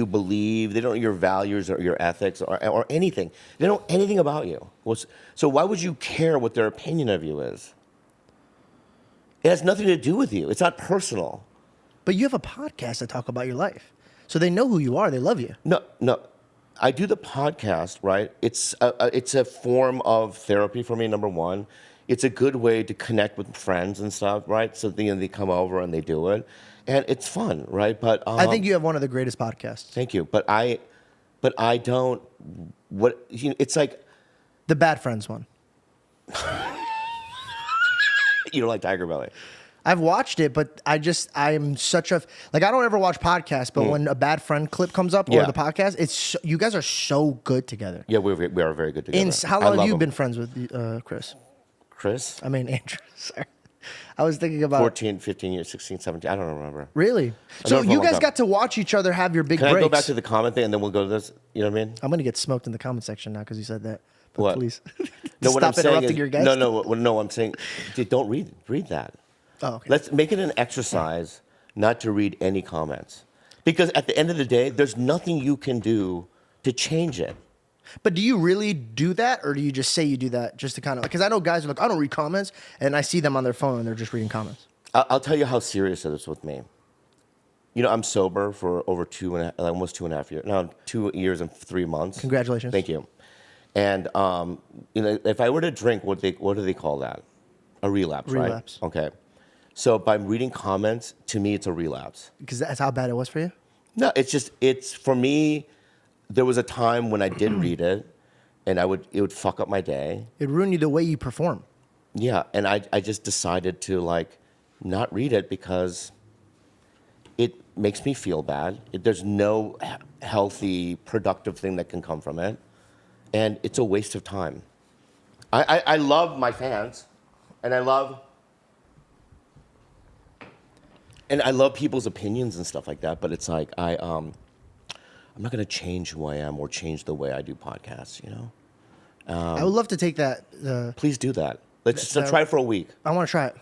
believe. They don't know your values or your ethics or anything. They don't know anything about you. So why would you care what their opinion of you is? It has nothing to do with you. It's not personal. But you have a podcast to talk about your life. So they know who you are. They love you. No. I do the podcast, right? It's a form of therapy for me, number one. It's a good way to connect with friends and stuff, right? So they come over and they do it. And it's fun, right? But I think you have one of the greatest podcasts. Thank you. But I don't, it's like, The Bad Friends one. you don't like Tiger Belly. I've watched it, but I'm such a, like, I don't ever watch podcasts, but when a Bad Friend clip comes up or Yeah. the podcast, you guys are so good together. Yeah, we are very good together. How I long have love you him. been friends with Chris? Chris? I mean, Andrew, sorry. I was thinking about 14, 15 years, 16, 17, I don't remember. Really? I've So known him for a you long guys time. got to watch each other have your big Can breaks. I go back to the comment thing and then we'll go to this? You know what I mean? I'm going to get smoked in the comment section now because you said that. But What? please. No, what I'm Stop saying interrupting is, your guest. No, I'm saying, dude, don't read that. Oh, okay. Let's make it an exercise not to read any comments. Because at the end of the day, there's nothing you can do to change it. But do you really do that, or do you just say you do that just to kind of, because I know guys are like, I don't read comments, and I see them on their phone and they're just reading comments. I'll tell you how serious it is with me. You know, I'm sober for over almost 2.5 years. Now, 2 years and 3 months. Congratulations. Thank you. And if I were to drink, what do they call that? A relapse, right? Relapse. Okay. So by reading comments, to me, it's a relapse. Because that's how bad it was for you? No, it's for me. There was a time when I did read it, and it would fuck up my day. It ruined you the way you perform. Yeah, and I just decided to like not read it because it makes me feel bad. There's no healthy, productive thing that can come from it, and it's a waste of time. I love my fans, and I love people's opinions and stuff like that. But it's like I'm not gonna change who I am or change the way I do podcasts. You know. I would love to take that. Please do that. Let's just try it for a week. I want to try it.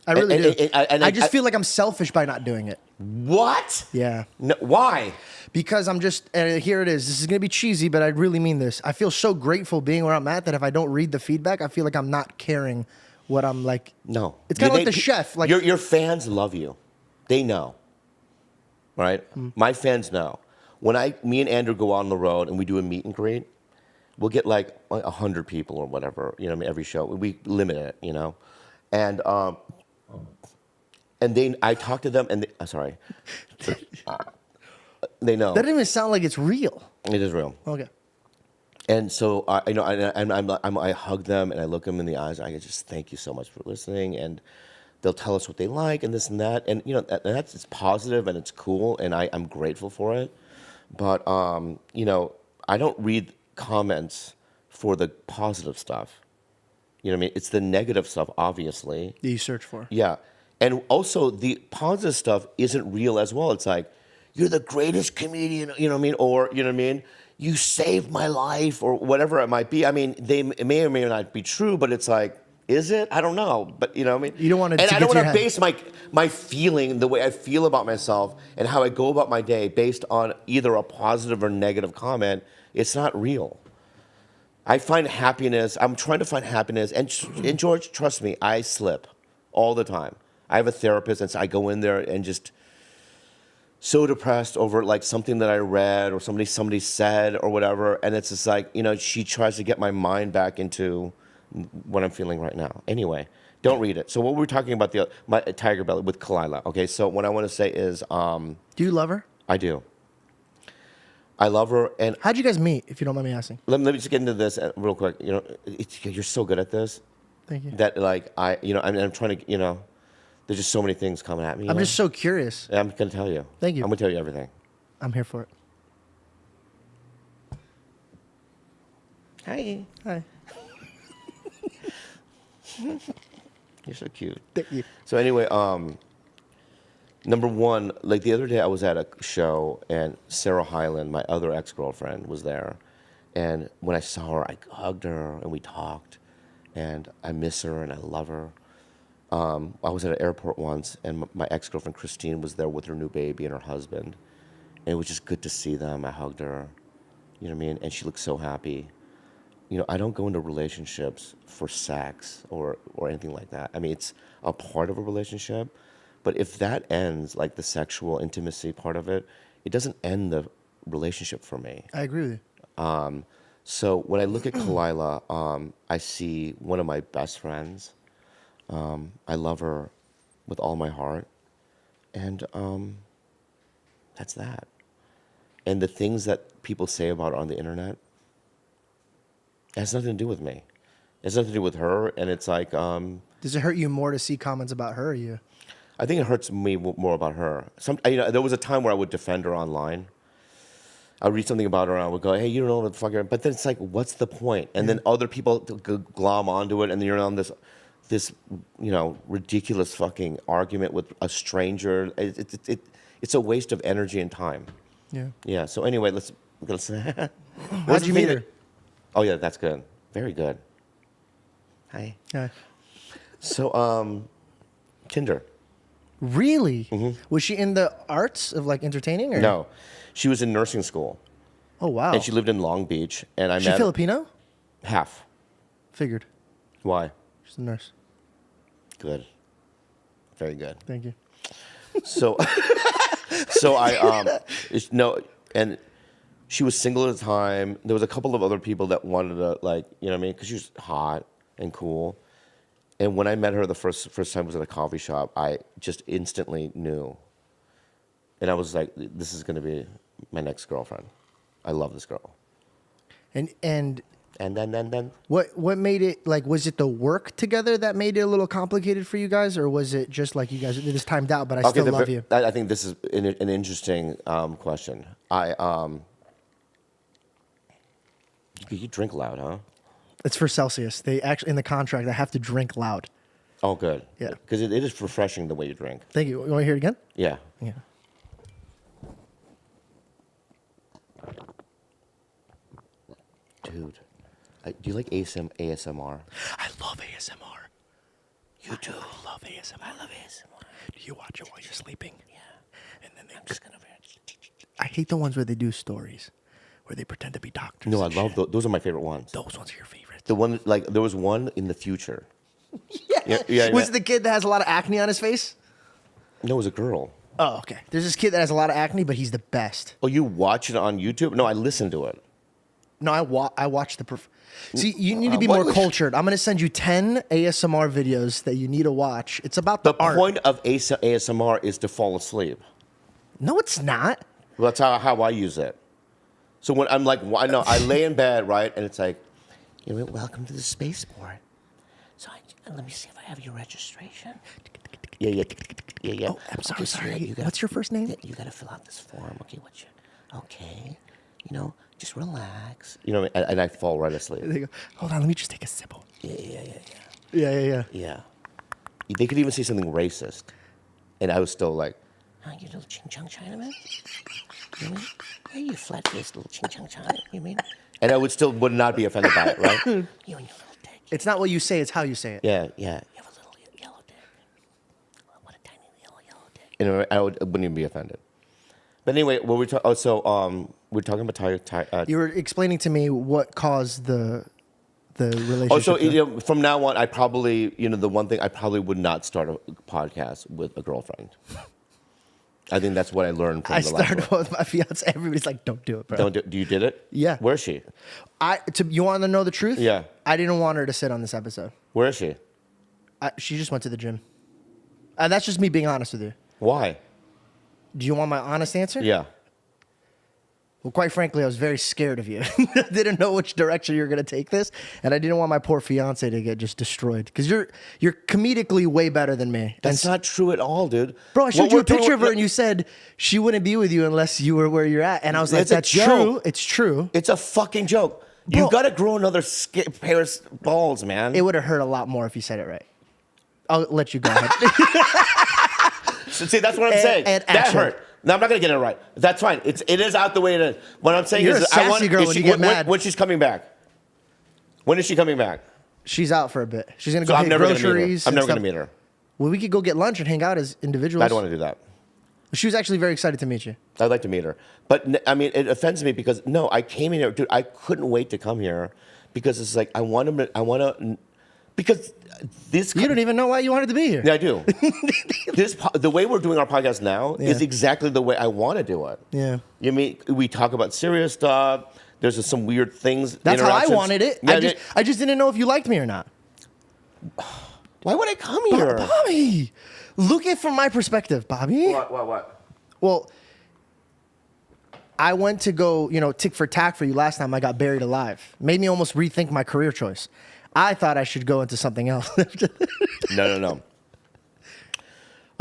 I really do. and I just feel like I'm selfish by not doing it. What? Yeah. No, why? Because I'm just, and here it is. This is going to be cheesy, but I really mean this. I feel so grateful being where I'm at that if I don't read the feedback, I feel like I'm not caring what I'm like. No. It's kind of like the chef. Like your fans love you. They know. Right? My fans know. When me and Andrew go out on the road and we do a meet and greet, we'll get like 100 people or whatever, you know, every show. We limit it, you know. And then I talk to them and sorry. They know. that doesn't even sound like it's real. It is real. Okay. And so I hug them and I look them in the eyes. I just thank you so much for listening. And they'll tell us what they like and this and that, and you know, that's it's positive and it's cool, and I'm grateful for it. But you know, I don't read comments for the positive stuff. You know what I mean? It's the negative stuff, obviously. That you search for. Yeah. And also, the positive stuff isn't real as well. It's like, you're the greatest comedian, you know what I mean? Or, you know what I mean? You saved my life, or whatever it might be. I mean, it may or may not be true, but it's like, is it? I don't know. But, you know what I mean? You don't want it and to I get don't to want to your head. base my feeling, the way I feel about myself, and how I go about my day based on either a positive or negative comment. It's not real. I find happiness. I'm trying to find happiness. And George, trust me, I slip all the time. I have a therapist, and so I go in there and just so depressed over like something that I read or somebody said or whatever. And it's just like, you know, she tries to get my mind back into what I'm feeling right now. Anyway, don't read it. So what we're talking about, my Tiger Belly with Khalyla. Okay, so what I want to say is, Do you love her? I do. I love her, and How'd you guys meet, if you don't mind me asking? let me just get into this real quick. You know, you're so good at this Thank you. that like I'm trying to, you know, there's just so many things coming at me. I'm just so curious. I'm gonna tell you. Thank you. I'm gonna tell you everything. I'm here for it. Hi. Hi. You're so cute. Thank you. So anyway, number one, like the other day I was at a show and Sarah Hyland, my other ex-girlfriend, was there. And when I saw her, I hugged her and we talked. And I miss her and I love her. I was at an airport once and my ex-girlfriend Christine was there with her new baby and her husband. And it was just good to see them. I hugged her, you know what I mean? And she looked so happy. You know, I don't go into relationships for sex or anything like that. I mean, it's a part of a relationship. But if that ends, like the sexual intimacy part of it, it doesn't end the relationship for me. I agree with you. So when I look at Khalyla, I see one of my best friends. I love her with all my heart. And that's that. And the things that people say about her on the internet, it has nothing to do with me. It has nothing to do with her. And it's like... Does it hurt you more to see comments about her or you? I think it hurts me more about her. You know, there was a time where I would defend her online. I would read something about her and I would go, hey, you don't know what the fuck you're... But then it's like, what's the point? And then other people glom onto it and then you're on this, you know, ridiculous fucking argument with a stranger. It's a waste of energy and time. Yeah. Yeah, so anyway, let's How'd you meet her? Oh, yeah, that's good. Very good. Hi. Yeah. So, Tinder. Really? Was she in the arts of like entertaining or? No, she was in nursing school. Oh, wow. And she lived in Long Beach, and I She met Filipino? half. Figured. Why? She's a nurse. Good. Very good. Thank you. So, so I no, and she was single at the time. There was a couple of other people that wanted to like, you know what I mean, because she was hot and cool. And when I met her the first time was at a coffee shop, I just instantly knew. And I was like, this is going to be my next girlfriend. I love this girl. And then what made it like? Was it the work together that made it a little complicated for you guys, or was it just like you guys it was timed out? But I still love you. I think this is an interesting question. You drink loud, huh? It's for Celsius. They actually in the contract I have to drink loud. Oh, good. Yeah. Because it is refreshing the way you drink. Thank you. You want to hear it again? Yeah. Yeah. Dude, do you like ASMR? I love ASMR. You do? I love ASMR. I love ASMR. Do you watch it while you're sleeping? Yeah. And then I'm just gonna. I hate the ones where they do stories, where they pretend to be doctors. No, I and love shit. those. Are my favorite ones. Those ones are your favorites. The one, like, there was one in the future. Yeah. Was it the kid that has a lot of acne on his face? No, it was a girl. Oh, okay. There's this kid that has a lot of acne, but he's the best. Oh, you watch it on YouTube? No, I listen to it. No, I watch the. See, you need to be more cultured. I'm gonna send you 10 ASMR videos that you need to watch. It's about the art. point of ASMR is to fall asleep. No, it's not. Well, that's how I use it. So when I'm like, I lay in bed, right, and it's like, welcome to the spaceport. So let me see if I have your registration. Yeah. Oh, I'm Okay, sorry. What's your first name? You gotta fill out this form. Okay. Just relax. And I fall right asleep. They go, hold on, let me just take a sip. Yeah. Yeah. They could even say something racist, and I was still like, you little ching-chong Chinaman? You mean? Hey, you flat-faced little ching-chong China, you mean? And I would not be offended by it, right? You and your little dick. It's not what you say, it's how you say it. Yeah. You have a little yellow dick. What a tiny yellow dick. I wouldn't even be offended. But anyway, what we're we're talking about You were explaining to me what caused the relationship. From now on, I probably, the one thing, I probably would not start a podcast with a girlfriend. I think that's what I learned from I the last started with my fiance. Everybody's like, don't do it, bro. You did it? Yeah. Where is she? You want to know the truth? Yeah. I didn't want her to sit on this episode. Where is she? She just went to the gym. And that's just me being honest with you. Why? Do you want my honest answer? Yeah. Well, quite frankly, I was very scared of you. I didn't know which direction you were going to take this, and I didn't want my poor fiance to get just destroyed because you're comedically way better than me. That's not true at all, dude. Bro, I showed you a picture of her, and you said she wouldn't be with you unless you were where you're at, and I was like, "That's true. It's true. It's a fucking joke. You got to grow another pair of balls, man." It would have hurt a lot more if you said it right. I'll let you go ahead. See, that's what I'm saying. That hurt. No, I'm not gonna get it right. That's fine. It is out the way it is. What I'm saying You're is, a sassy girl when you get mad. When she's coming back. When is she coming back? She's out for a bit. She's gonna go So get groceries. I'm never gonna meet her. Well, we could go get lunch and hang out as individuals. I don't want to do that. She was actually very excited to meet you. I'd like to meet her, but I mean, it offends me because I came in here, dude. I couldn't wait to come here because it's like I want to. Because this... You don't even know why you wanted to be here. Yeah, I do. The way we're doing our podcast now is exactly the way I want to do it. Yeah. You mean, we talk about serious stuff. There's just some weird things. That's how I wanted it. Yeah, I just didn't know if you liked me or not. Why would I come here? Bobby, look at it from my perspective, Bobby. What? Well, I went to go, tick for tack for you last time. I got buried alive. Made me almost rethink my career choice. I thought I should go into something else. No.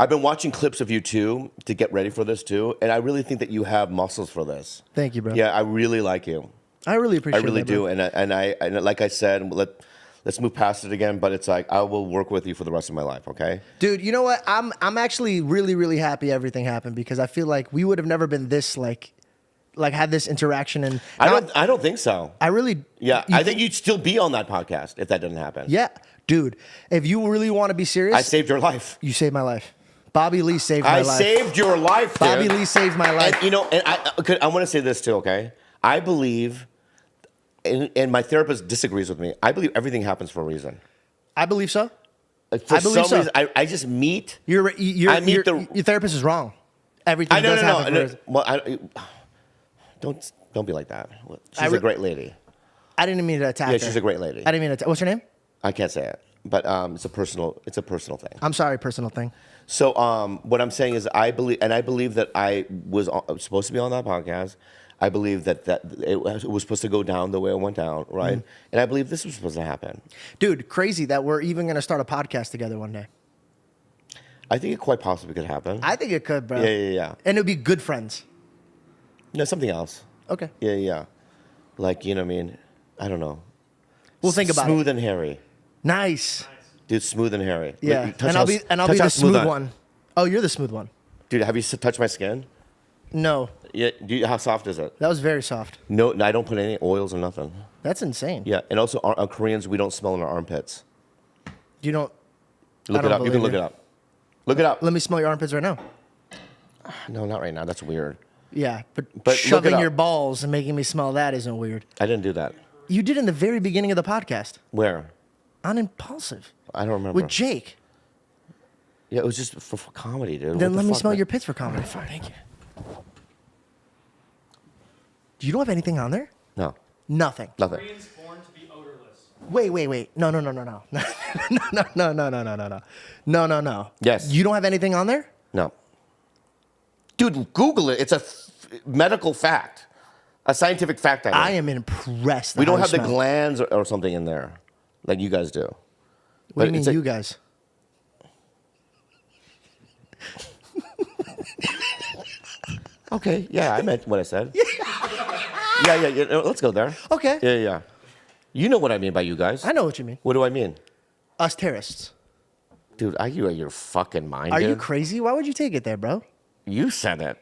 I've been watching clips of you too to get ready for this too, and I really think that you have muscles for this. Thank you, bro. Yeah, I really like you. I really appreciate it. I really do, and like I said, let's move past it again. But it's like I will work with you for the rest of my life. Okay, dude. You know what? I'm actually really, really happy everything happened because I feel like we would have never been this like had this interaction. And I don't think so. I really. Yeah, I think you'd still be on that podcast if that didn't happen. Yeah, dude. If you really want to be serious, I saved your life. You saved my life. Bobby Lee saved my life. I saved your life, dude. Bobby Lee saved my life. And, I want to say this too, okay? I believe, and my therapist disagrees with me, I believe everything happens for a reason. I believe so. For some reason, I just meet... Your therapist is wrong. Everything does happen for a reason. Well, don't be like that. She's a great lady. I didn't mean to attack her. Yeah, she's a great lady. I didn't mean to. What's her name? I can't say it, but it's a personal thing. I'm sorry, personal thing. So what I'm saying is I believe that I was supposed to be on that podcast. I believe that it was supposed to go down the way it went down, right? And I believe this was supposed to happen. Dude, crazy that we're even going to start a podcast together one day. I think it quite possibly could happen. I think it could, bro. Yeah. And it would be good friends. No, something else. Okay. Yeah. Like, what I mean? I don't know. We'll think about it. Smooth and hairy. Nice. Dude, smooth and hairy. Yeah, and I'll be the smooth one. Oh, you're the smooth one. Dude, have you touched my skin? No. Yeah. How soft is it? That was very soft. No, I don't put any oils or nothing. That's insane. Yeah, and also Koreans, we don't smell in our armpits. You don't. Look it up. You can look it up. Look it up. Let me smell your armpits right now. No, not right now. That's weird. Yeah, but shoving your balls and making me smell that isn't weird. I didn't do that. You did in the very beginning of the podcast. Where? On Impulsive. I don't remember. With Jake. Yeah, it was just for comedy, dude. Then let me smell your pits for comedy. Fine, thank you. You don't have anything on there? No. Nothing. Nothing. Koreans born to be odorless. Wait. No. No. Yes. You don't have anything on there? No. Dude, Google it. It's a medical fact. A scientific fact. I am impressed. We don't have the glands or something in there like you guys do. What do you mean, you guys? Okay, yeah, I meant what I said. Yeah, let's go there. Okay. Yeah. You know what I mean by you guys. I know what you mean. What do I mean? Us terrorists. Dude, are you out of your fucking mind, Are you dude? crazy? Why would you take it there, bro? You said it.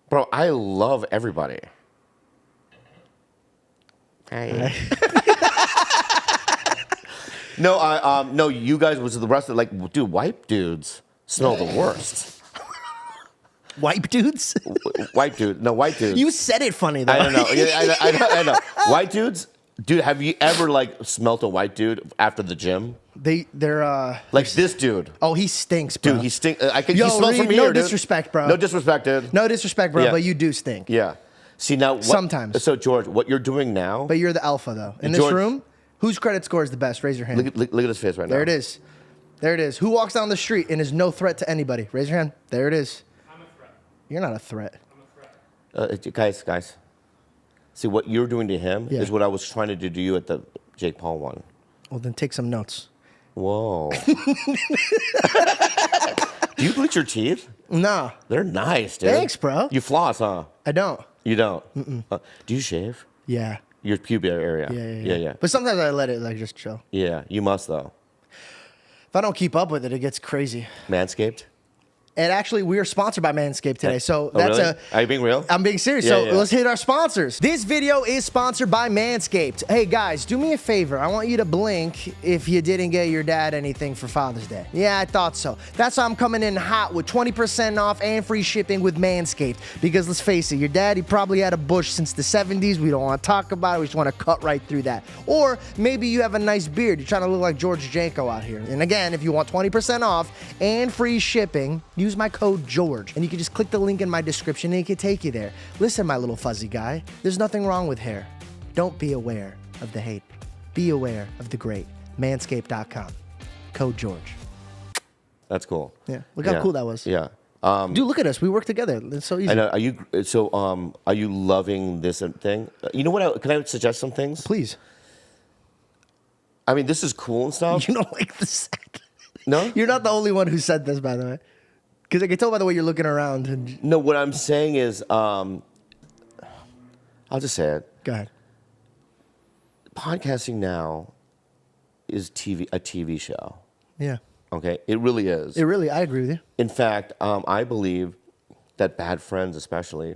Bro, I love everybody. Hey. No, you guys was the rest of like, dude, white dudes smell the worst. White dudes? White dudes. You said it funny, though. I don't know. Yeah, I know. White dudes, dude, have you ever like smelt a white dude after the gym? They're Like this dude. Oh, he stinks, bro. Dude, he stinks. He Yo, smells from Reed, here, no dude. disrespect, bro. No disrespect, dude. No disrespect, bro, Yeah. but you do stink. Yeah. See, now, what, Sometimes. So, George, what you're doing now, But you're the alpha, though. In this George- room, whose credit score is the best? Raise your hand. look at his face right now. There it is. There it is. Who walks down the street and is no threat to anybody? Raise your hand. There it is. I'm a threat. You're not a threat. I'm a threat. Guys. See, what you're doing to him Yeah. is what I was trying to do to you at the Jake Paul one. Well, then take some notes. Whoa. Do you bleach your teeth? Nah, They're nice, dude. Thanks, bro. You floss, huh? I don't. You don't? Do you shave? Yeah. Your pubia area? Yeah. But sometimes I let it like just chill. Yeah, you must, though. If I don't keep up with it, it gets crazy. Manscaped? And actually, we are sponsored by Manscaped today. So Oh, that's really? Are you being real? I'm being serious. Yeah, So yeah. let's hit our sponsors. This video is sponsored by Manscaped. Hey guys, do me a favor. I want you to blink if you didn't get your dad anything for Father's Day. Yeah, I thought so. That's why I'm coming in hot with 20% off and free shipping with Manscaped. Because let's face it, your dad, he probably had a bush since the 70s. We don't want to talk about it. We just want to cut right through that. Or maybe you have a nice beard. You're trying to look like George Janko out here. And again, if you want 20% off and free shipping, use my code George. And you can just click the link in my description and it can take you there. Listen, my little fuzzy guy, there's nothing wrong with hair. Don't be aware of the hate. Be aware of the great. Manscaped.com. Code George. That's cool. Yeah, look how cool that was. Yeah. Dude, look at us. We work together. It's so easy. I know. Are you loving this thing? You know what? Can I suggest some things? Please. I mean, this is cool and stuff. You don't like the set. No? You're not the only one who said this, by the way. Because I can tell by the way you're looking around. And No, what I'm saying is, I'll just say it. go ahead. Podcasting now is a TV show. Yeah. Okay, it really is. I agree with you. In fact, I believe that Bad Friends, especially,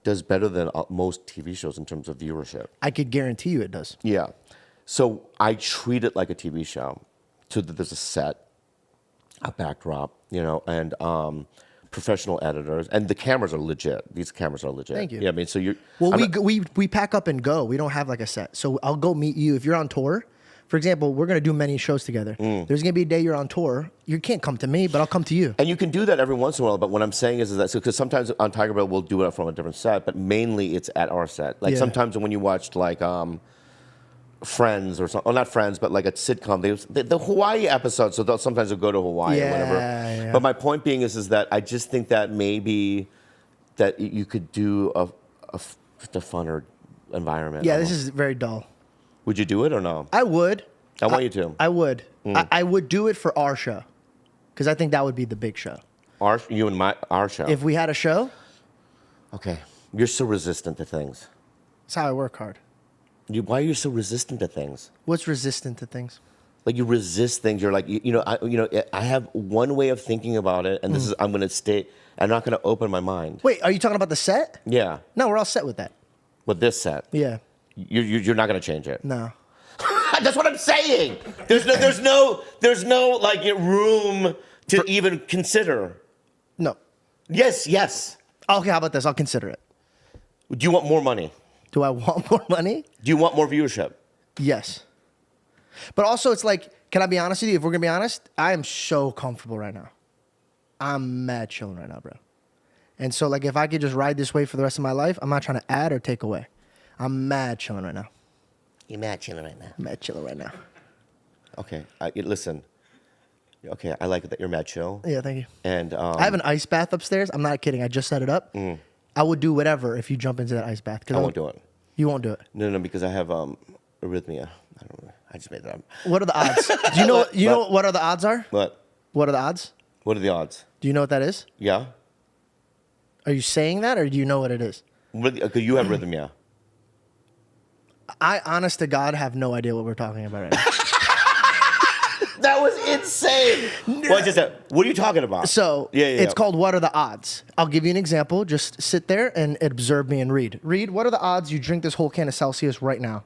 does better than most TV shows in terms of viewership. I could guarantee you it does. Yeah. So I treat it like a TV show. So that there's a set, a backdrop, and professional editors, and the cameras are legit. These cameras are legit. Thank you. Yeah, I mean, so you're. Well, I'm we pack up and go. We don't have like a set. So I'll go meet you if you're on tour. For example, we're gonna do many shows together. There's gonna be a day you're on tour. You can't come to me, but I'll come to you. And you can do that every once in a while. But what I'm saying is that because sometimes on Tiger Bill we'll do it from a different set, but mainly it's at our set. Like Yeah. sometimes when you watched like Friends or something, or not Friends, but like a sitcom, the Hawaii episodes. So sometimes they'll go to Hawaii or whatever. Yeah. But my point being is that I just think that maybe that you could do just a funner environment. Yeah, almost. this is very dull. Would you do it or no? I would. I want you to. I would. I would do it for our show, because I think that would be the big show. Our show. If we had a show, Okay, you're so resistant to things. that's how I work hard. Why are you so resistant to things? What's resistant to things? Like you resist things. You're like, I have one way of thinking about it, and this is I'm gonna stay. I'm not gonna open my mind. Wait, are you talking about the set? Yeah, No, we're all set with that. with this set, Yeah. you're not gonna change it. No. That's what I'm saying. There's no like room to even consider. No. Yes. Okay, how about this? I'll consider it. Do you want more money? Do I want more money? Do you want more viewership? Yes. But also, it's like, can I be honest with you? If we're going to be honest, I am so comfortable right now. I'm mad chilling right now, bro. And so, like, if I could just ride this way for the rest of my life, I'm not trying to add or take away. I'm mad chilling right now. You're mad chilling right now. Mad chilling right now. Okay, listen. Okay, I like it that you're mad chill. Yeah, thank you. And I have an ice bath upstairs. I'm not kidding. I just set it up. I would do whatever if you jump into that ice bath. I won't do it. You won't do it. No, because I have arrhythmia. I don't know. I just made that up. What are the odds? Do you know what are the odds are? What? What are the odds? What are the odds? Do you know what that is? Yeah. Are you saying that, or do you know what it is? Because you have rhythm, yeah. I, honest to God, have no idea what we're talking about right now. That was insane. Well, what are you talking about? So it's called What Are the Odds? I'll give you an example. Just sit there and observe me and read. Read, what are the odds you drink this whole can of Celsius right now?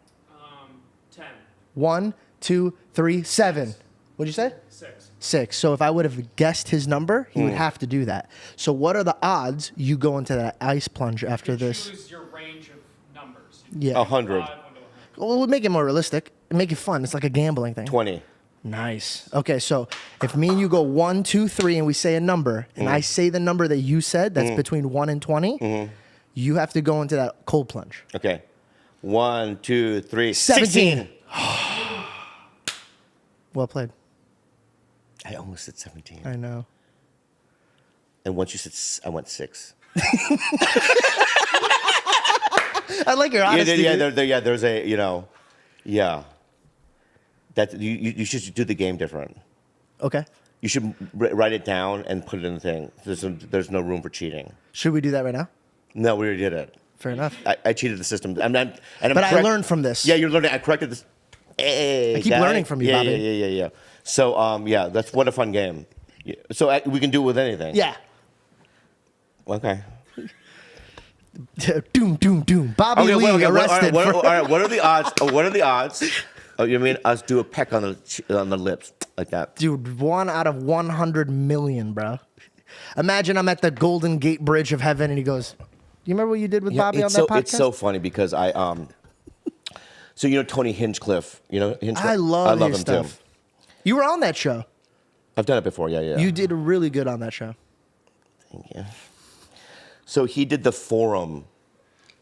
10. 1, 2, 3, 7. What'd you say? 6. So if I would have guessed his number, he would have to do that. So what are the odds you go into that ice plunge after this? Choose your range of numbers. Yeah. 100. Well, we'll make it more realistic. Make it fun. It's like a gambling thing. 20. Nice. Okay, so if me and you go 1, 2, 3, and we say a number, and I say the number that you said, that's between 1 and 20, you have to go into that cold plunge. Okay. 1, 2, 3. 17. Well played. I almost said 17. I know. And once you said, I went 6. I like your honesty. There's a, that you should do the game different. Okay. You should write it down and put it in the thing. There's no room for cheating. Should we do that right now? No, we already did it. Fair enough. I cheated the system. But I learned from this. Yeah, you're learning. I corrected this. Hey, I keep learning from you, Bobby. Yeah. So, that's what a fun game. Yeah. So we can do it with anything. Yeah. Okay. Doom, doom, doom. Bobby Lee arrested. All right. What are the odds? What are the odds? Oh, you mean us do a peck on the lips like that? Dude, 1 out of 100 million, bro. Imagine I'm at the Golden Gate Bridge of Heaven, and he goes, "Do you remember what you did with Bobby on that podcast?" It's so funny because so Tony Hinchcliffe, Hinchcliffe? I love his him stuff. too. You were on that show. I've done it before. Yeah. You did really good on that show. Thank you. So he did the forum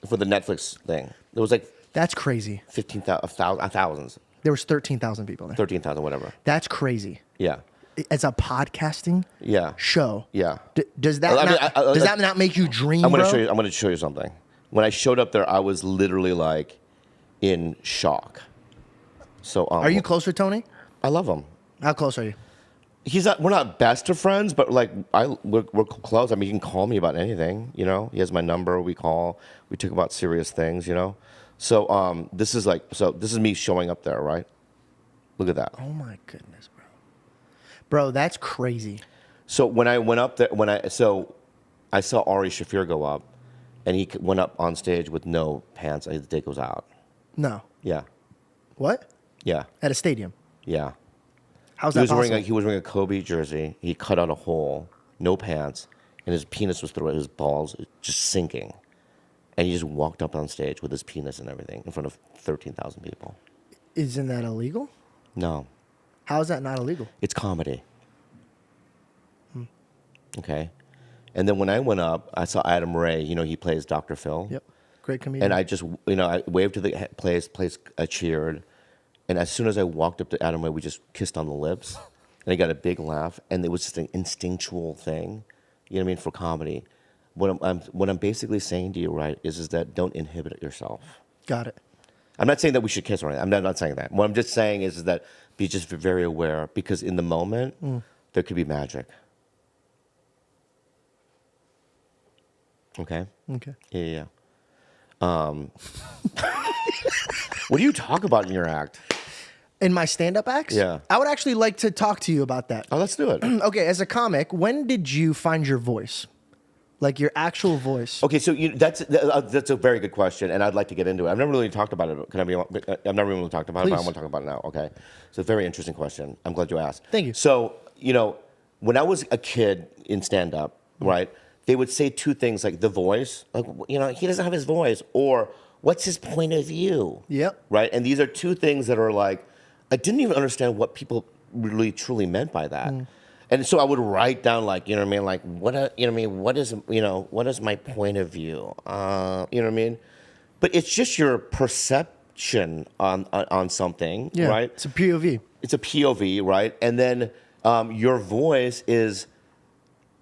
for the Netflix thing. There was like That's crazy. 15,000, There was 13,000 people there. 13,000, whatever. That's crazy. Yeah. As a podcasting show. Yeah. Does that not make you dream, I'm bro? going to show you something. When I showed up there, I was literally like in shock. So are you close with Tony? I love him. How close are you? We're not best of friends, but like we're close. I mean, you can call me about anything, He has my number. We call. We talk about serious things, So this is me showing up there, right? Look at that. Oh my goodness, bro. Bro, that's crazy. So when I went up there, I saw Ari Shaffir go up, and he went up on stage with no pants. His dick was out. No. Yeah. What? Yeah. At a stadium. Yeah. How's that possible? He was wearing a Kobe jersey. He cut out a hole, no pants, and his penis was through his balls, just sinking. And he just walked up on stage with his penis and everything in front of 13,000 people. Isn't that illegal? No. How is that not illegal? It's comedy. Okay. And then when I went up, I saw Adam Ray. He plays Dr. Phil. Yep. Great comedian. And I just, I waved to the place, I cheered. And as soon as I walked up to Adam Ray, we just kissed on the lips. And I got a big laugh. And it was just an instinctual thing, for comedy. What I'm basically saying to you, right, is that don't inhibit yourself. Got it. I'm not saying that we should kiss or anything. I'm not saying that. What I'm just saying is that be just very aware, because in the moment, there could be magic. Okay? Okay. Yeah. What do you talk about in your act? In my stand-up acts? Yeah. I would actually like to talk to you about that. Oh, let's do it. Okay, as a comic, when did you find your voice? Like your actual voice? Okay, so that's a very good question, and I'd like to get into it. I've never really talked about it. I've never really talked about it, but I want to talk about it now. Okay, so it's a very interesting question. I'm glad you asked. Thank you. So when I was a kid in stand-up, right, they would say two things like the voice, like he doesn't have his voice, or what's his point of view? Yep. Right, and these are two things that are like I didn't even understand what people really truly meant by that. And so I would write down like, like what is my point of view? But it's just your perception on something, Yeah, right? it's a POV. It's a POV, right? And then your voice is,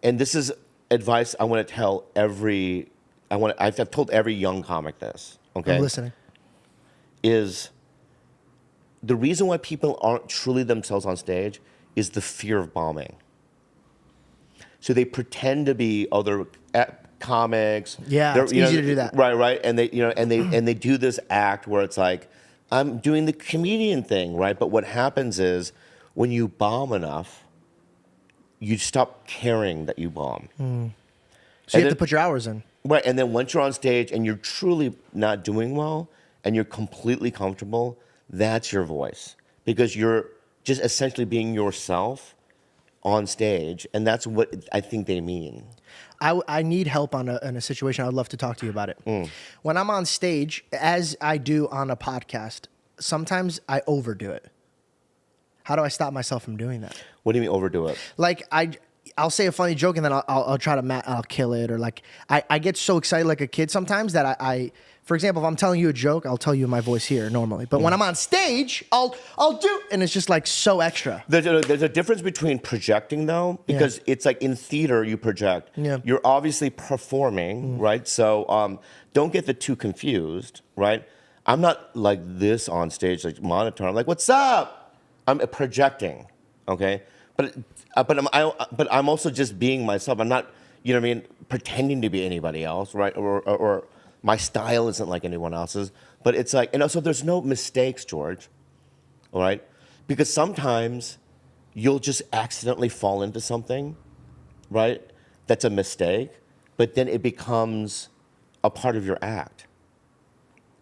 and this is advice I want to tell I've told every young comic this, okay? I'm listening. Is the reason why people aren't truly themselves on stage is the fear of bombing. So they pretend to be other comics. Yeah, it's easy to do that. Right. And they do this act where it's like, I'm doing the comedian thing, right? But what happens is when you bomb enough, you stop caring that you bomb. So you have to put your hours in. Right, and then once you're on stage and you're truly not doing well and you're completely comfortable, that's your voice. Because you're just essentially being yourself on stage, and that's what I think they mean. I need help in a situation. I would love to talk to you about it. When I'm on stage, as I do on a podcast, sometimes I overdo it. How do I stop myself from doing that? What do you mean overdo it? Like I'll say a funny joke and then I'll try to I'll kill it, or like I get so excited like a kid sometimes that I for example, if I'm telling you a joke, I'll tell you in my voice here normally, but when I'm on stage, I'll do, and it's just like so extra. There's a difference between projecting though, because it's like in theater you project. Yeah. You're obviously performing, right? So don't get the two confused, right? I'm not like this on stage, like monitor. I'm like, what's up? I'm projecting, okay? But I'm also just being myself. I'm not, you know what I mean, pretending to be anybody else, right? Or my style isn't like anyone else's. But it's like, and also there's no mistakes, George, all right? Because sometimes you'll just accidentally fall into something, right? That's a mistake, but then it becomes a part of your act.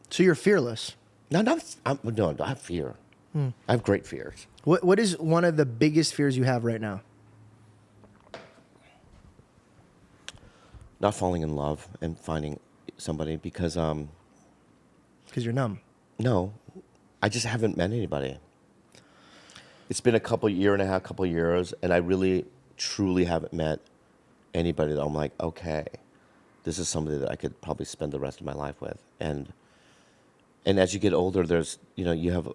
So you're fearless. No, I have fear. I have great fears. What is one of the biggest fears you have right now? Not falling in love and finding somebody because Because you're numb. no, I just haven't met anybody. It's been a couple years, and I really, truly haven't met anybody that I'm like, okay, this is somebody that I could probably spend the rest of my life with. And as you get older, there's, you have,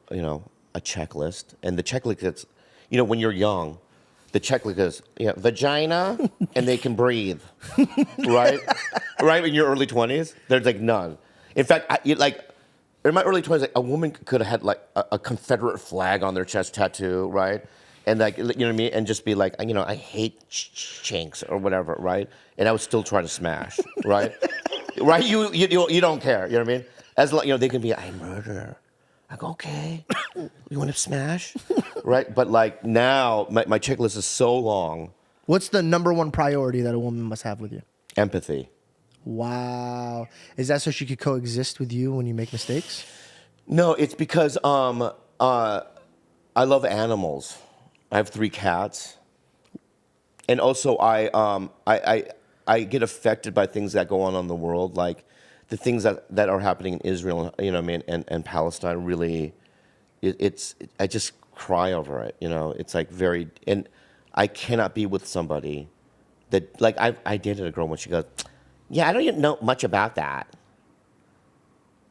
a checklist, and the checklist is, when you're young, the checklist is, vagina, and they can breathe, right? Right in your early 20s, there's like none. In fact, in my early 20s, like a woman could have had like a Confederate flag on their chest tattoo, right? And like, you know what I mean? And just be like, I hate chinks or whatever, right? And I would still try to smash, right? Right? You don't care, you know what I mean? As they can be, I murder. I go, okay, you want to smash? Right? But like now, my checklist is so long. What's the number one priority that a woman must have with you? Empathy. Wow. Is that so she could coexist with you when you make mistakes? No, it's because I love animals. I have 3 cats. And also I get affected by things that go on in the world, like the things that are happening in Israel, and Palestine. Really, I just cry over it. It's like and I cannot be with somebody that, like, I dated a girl when she goes, yeah, I don't even know much about that.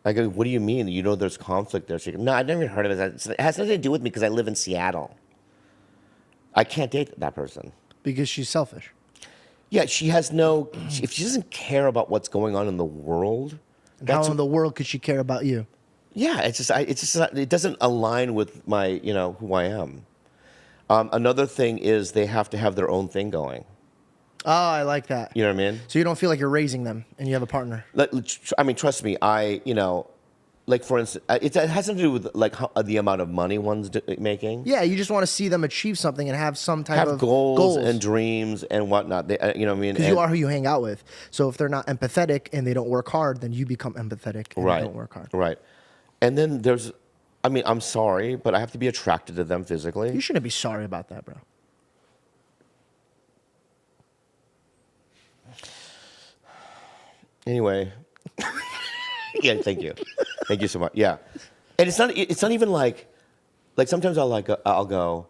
I go, what do you mean? There's conflict there. She goes, no, I've never even heard of it. It has nothing to do with me because I live in Seattle. I can't date that person. Because she's selfish. Yeah, she has if she doesn't care about what's going on in the world. And how in the world could she care about you? Yeah, it doesn't align with my, who I am. Another thing is they have to have their own thing going. Oh, I like that. You know what I mean? So you don't feel like you're raising them and you have a partner. Trust me, like for instance, it has something to do with like the amount of money one's making. Yeah, you just want to see them achieve something and have some type of goals and dreams and whatnot. They, you know what I mean? Because you are who you hang out with. So if they're not empathetic and they don't work hard, then you become empathetic and they don't work hard. Right. And then there's, I'm sorry, but I have to be attracted to them physically. You shouldn't be sorry about that, bro. Anyway. Yeah, thank you. Thank you so much. Yeah. And it's not even like sometimes I'll go,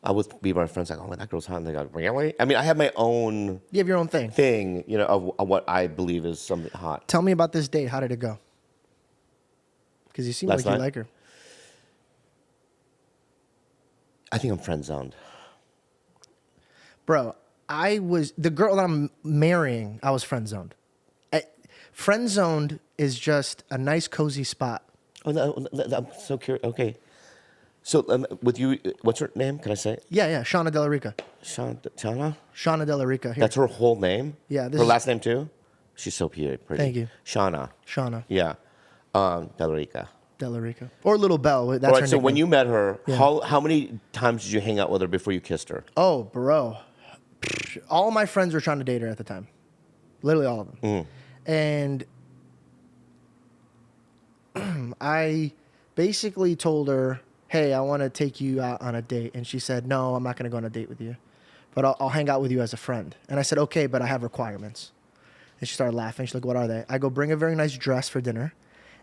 I would be my friends like, oh, that girl's hot. And they go, really? I mean, I have my own. You have your own thing. Of what I believe is something hot. Tell me about this date. How did it go? Because you seem like you like her. I think I'm friend zoned. Bro, the girl that I'm marrying, I was friend zoned. Friend zoned is just a nice, cozy spot. Oh, no, I'm so curious. Okay. So with you, what's her name? Can I say it? Yeah, Shawna Della Rica. Shawna? Shawna Della Rica. Here. That's her whole name? Yeah, this her is- last name too? She's so pretty. Thank you. Shawna. Shawna Yeah. Del Rica. Della Rica. Or Little Belle. That's All her right, so when nickname. you met her, how many times did you hang out with her before you kissed her? Oh, bro. All my friends were trying to date her at the time. Literally all of them. And I basically told her, hey, I want to take you out on a date. And she said, no, I'm not going to go on a date with you. But I'll hang out with you as a friend. And I said, okay, but I have requirements. And she started laughing. She's like, what are they? I go, bring a very nice dress for dinner.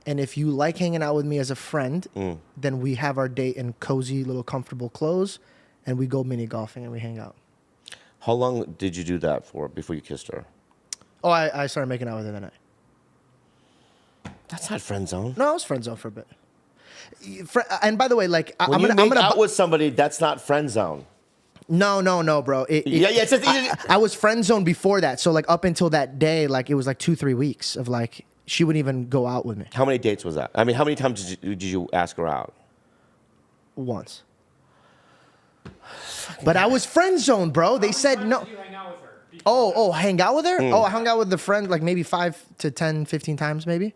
And if you like hanging out with me as a friend, then we have our date in cozy, little comfortable clothes. And we go mini golfing and we hang out. How long did you do that for before you kissed her? Oh, I started making out with her that night. That's not friend zone. No, I was friend zone for a bit. And by the way, like When you make out with somebody, that's not friend zone. No, bro. I was friend zone before that. So like up until that day, like it was like 2-3 weeks of like she wouldn't even go out with me. How many dates was that? I mean, how many times did you ask her out? Once. But I was friend zone, bro. They said no. Did you hang out with her? Oh, hang out with her? Oh, I hung out with the friend like maybe 5 to 10, 15 times maybe.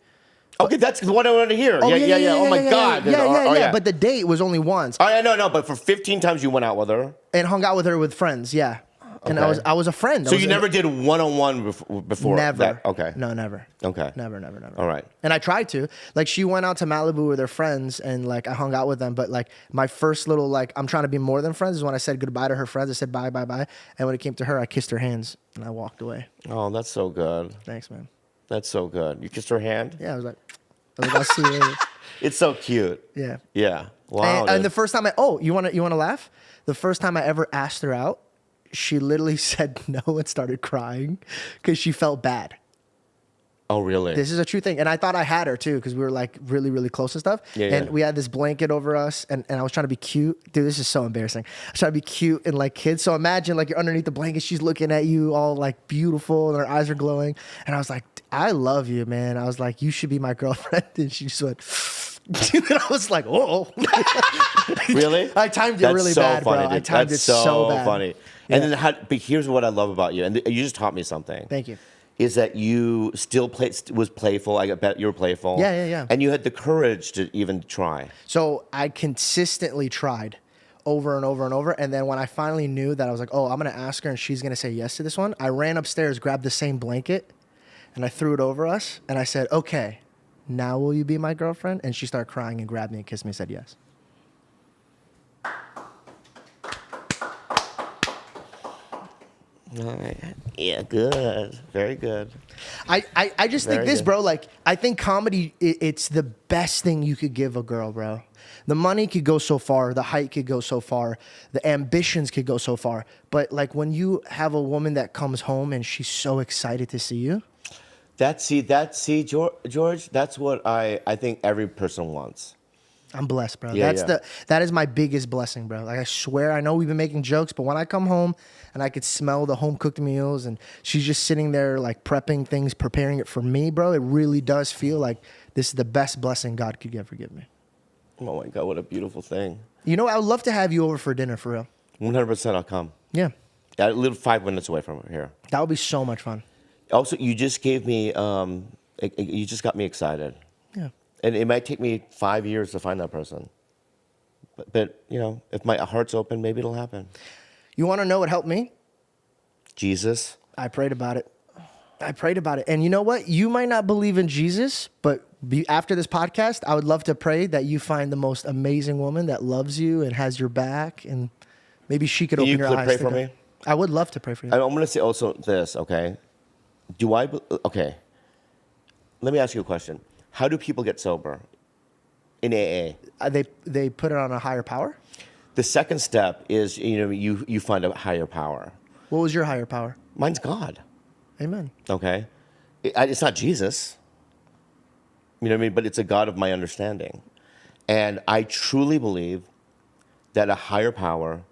Okay, that's what I wanted to hear. Yeah. Oh my God. Yeah. But the date was only once. Oh yeah, no. But for 15 times you went out with her. And hung out with her with friends, yeah. And Okay. I was a friend. So you never did one-on-one before Never. that? Okay. No, never. Okay. Never. All right. And I tried to. Like she went out to Malibu with her friends and like I hung out with them. But like my first little like I'm trying to be more than friends is when I said goodbye to her friends. I said bye. And when it came to her, I kissed her hands and I walked away. Oh, that's so good. Thanks, man. That's so good. You kissed her hand? Yeah, I was like I'll see you later. It's so cute. Yeah. Yeah. Wow. And the first time you wanna laugh? The first time I ever asked her out, she literally said no and started crying because she felt bad. Oh, really? This is a true thing. And I thought I had her too because we were like really, really close and stuff. And we had this blanket over us and I was trying to be cute. Dude, this is so embarrassing. I was trying to be cute and like kids. So imagine like you're underneath the blanket. She's looking at you all like beautiful and her eyes are glowing. And I was like, I love you, man. I was like, you should be my girlfriend. And she just went, and I was like, oh. Really? I timed it That's really so bad, funny, bro. I dude. timed That's it so bad. funny. And then, but here's what I love about you, and you just taught me something. Thank you. Is that you still was playful? I bet you were playful. Yeah. And you had the courage to even try. So I consistently tried over and over and over. And then when I finally knew that I was like, oh, I'm going to ask her and she's going to say yes to this one, I ran upstairs, grabbed the same blanket, and I threw it over us. And I said, okay, now will you be my girlfriend? And she started crying and grabbed me and kissed me and said yes. All right. Yeah, good. Very good. I just think Very this, good. bro, like, I think comedy, it's the best thing you could give a girl, bro. The money could go so far. The height could go so far. The ambitions could go so far. But, like, when you have a woman that comes home and she's so excited to see you. George, that's what I think every person wants. I'm blessed, bro. Yeah, That is my biggest blessing, bro. Like I swear, I know we've been making jokes, but when I come home and I could smell the home cooked meals and she's just sitting there like prepping things, preparing it for me, bro, it really does feel like this is the best blessing God could ever give me. Oh my God, what a beautiful thing. You know, I would love to have you over for dinner, for real. 100% I'll come. Yeah. I live 5 minutes away from here. That would be so much fun. Also, you just gave me, you just got me excited. Yeah. And it might take me 5 years to find that person. But you know, if my heart's open, maybe it'll happen. You want to know what helped me? Jesus. I prayed about it. And you know what? You might not believe in Jesus, but after this podcast, I would love to pray that you find the most amazing woman that loves you and has your back. And maybe she could Can open you your eyes. pray to for God. me? I would love to pray for you. I'm going to say also this, okay? Okay. Let me ask you a question. How do people get sober in AA? They put it on a higher power? The second step is, you find a higher power. What was your higher power? Mine's God, Amen. okay? It's not Jesus, you know what I mean? But it's a God of my understanding. And I truly believe that a higher power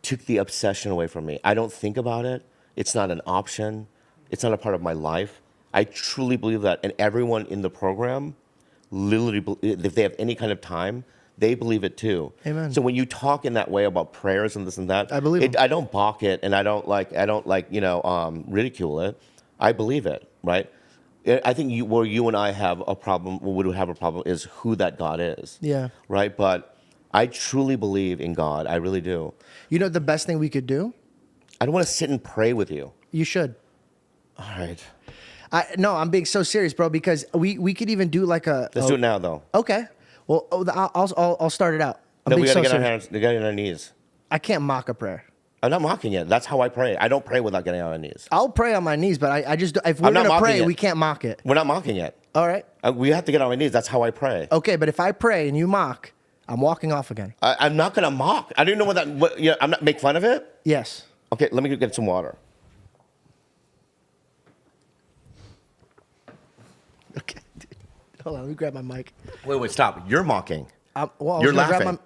took the obsession away from me. I don't think about it. It's not an option. It's not a part of my life. I truly believe that. And everyone in the program, literally, if they have any kind of time, they believe it too. Amen. So when you talk in that way about prayers and this and that, I believe 'em. I don't balk it, and I don't ridicule it. I believe it, right? I think where you and I have a problem, would have a problem, is who that God is. Yeah. Right. But I truly believe in God. I really do. You know the best thing we could do? I don't want to sit and pray with you. You should. All right. No, I'm being so serious, bro, because we could even do like a. Let's do it now, though. Okay. Well, I'll start it out. I'm No, we being got to so get on our serious. hands, we got to get on our knees. I can't mock a prayer. I'm not mocking it. That's how I pray. I don't pray without getting on our knees. I'll pray on my knees, but I just if we're I'm not gonna pray, mocking it. we can't mock it. We're not mocking it. All right. We have to get on our knees. That's how I pray. Okay, but if I pray and you mock, I'm walking off again. I'm not going to mock. I don't know I'm not make fun of it. Yes. Okay, let me go get some water. Okay. Dude. Hold on. Let me grab my mic. Wait, stop. You're mocking. Well, I was You're gonna grab laughing.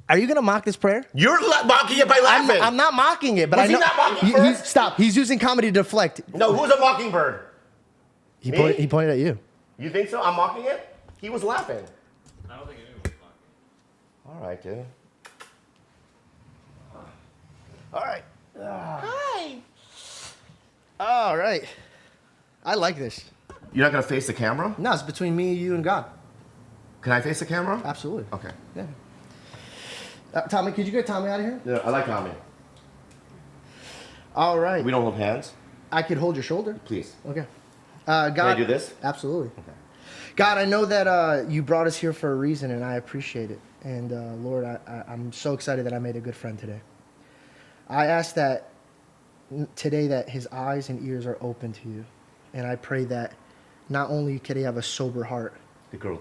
Are you gonna mock this prayer? You're mocking it by laughing. I'm not mocking it, but Was I he know. not mocking first? Stop. He's using comedy to deflect. No, who's a mockingbird? He Me? pointed. He pointed at you. You think so? I'm mocking it? He was laughing. I don't think anyone was mocking. All right, dude. All right. Hi. All right. I like this. You're not going to face the camera? No, it's between me, you, and God. Can I face the camera? Absolutely. Okay. Yeah. Tommy, could you get Tommy out of here? Yeah, I like Tommy. All right. We don't hold hands? I could hold your shoulder. Please. Okay. God, Can I do this? Absolutely. Okay. God, I know that you brought us here for a reason, and I appreciate it. And Lord, I'm so excited that I made a good friend today. I ask that today that his eyes and ears are open to you. And I pray that not only could he have a sober heart. The girl.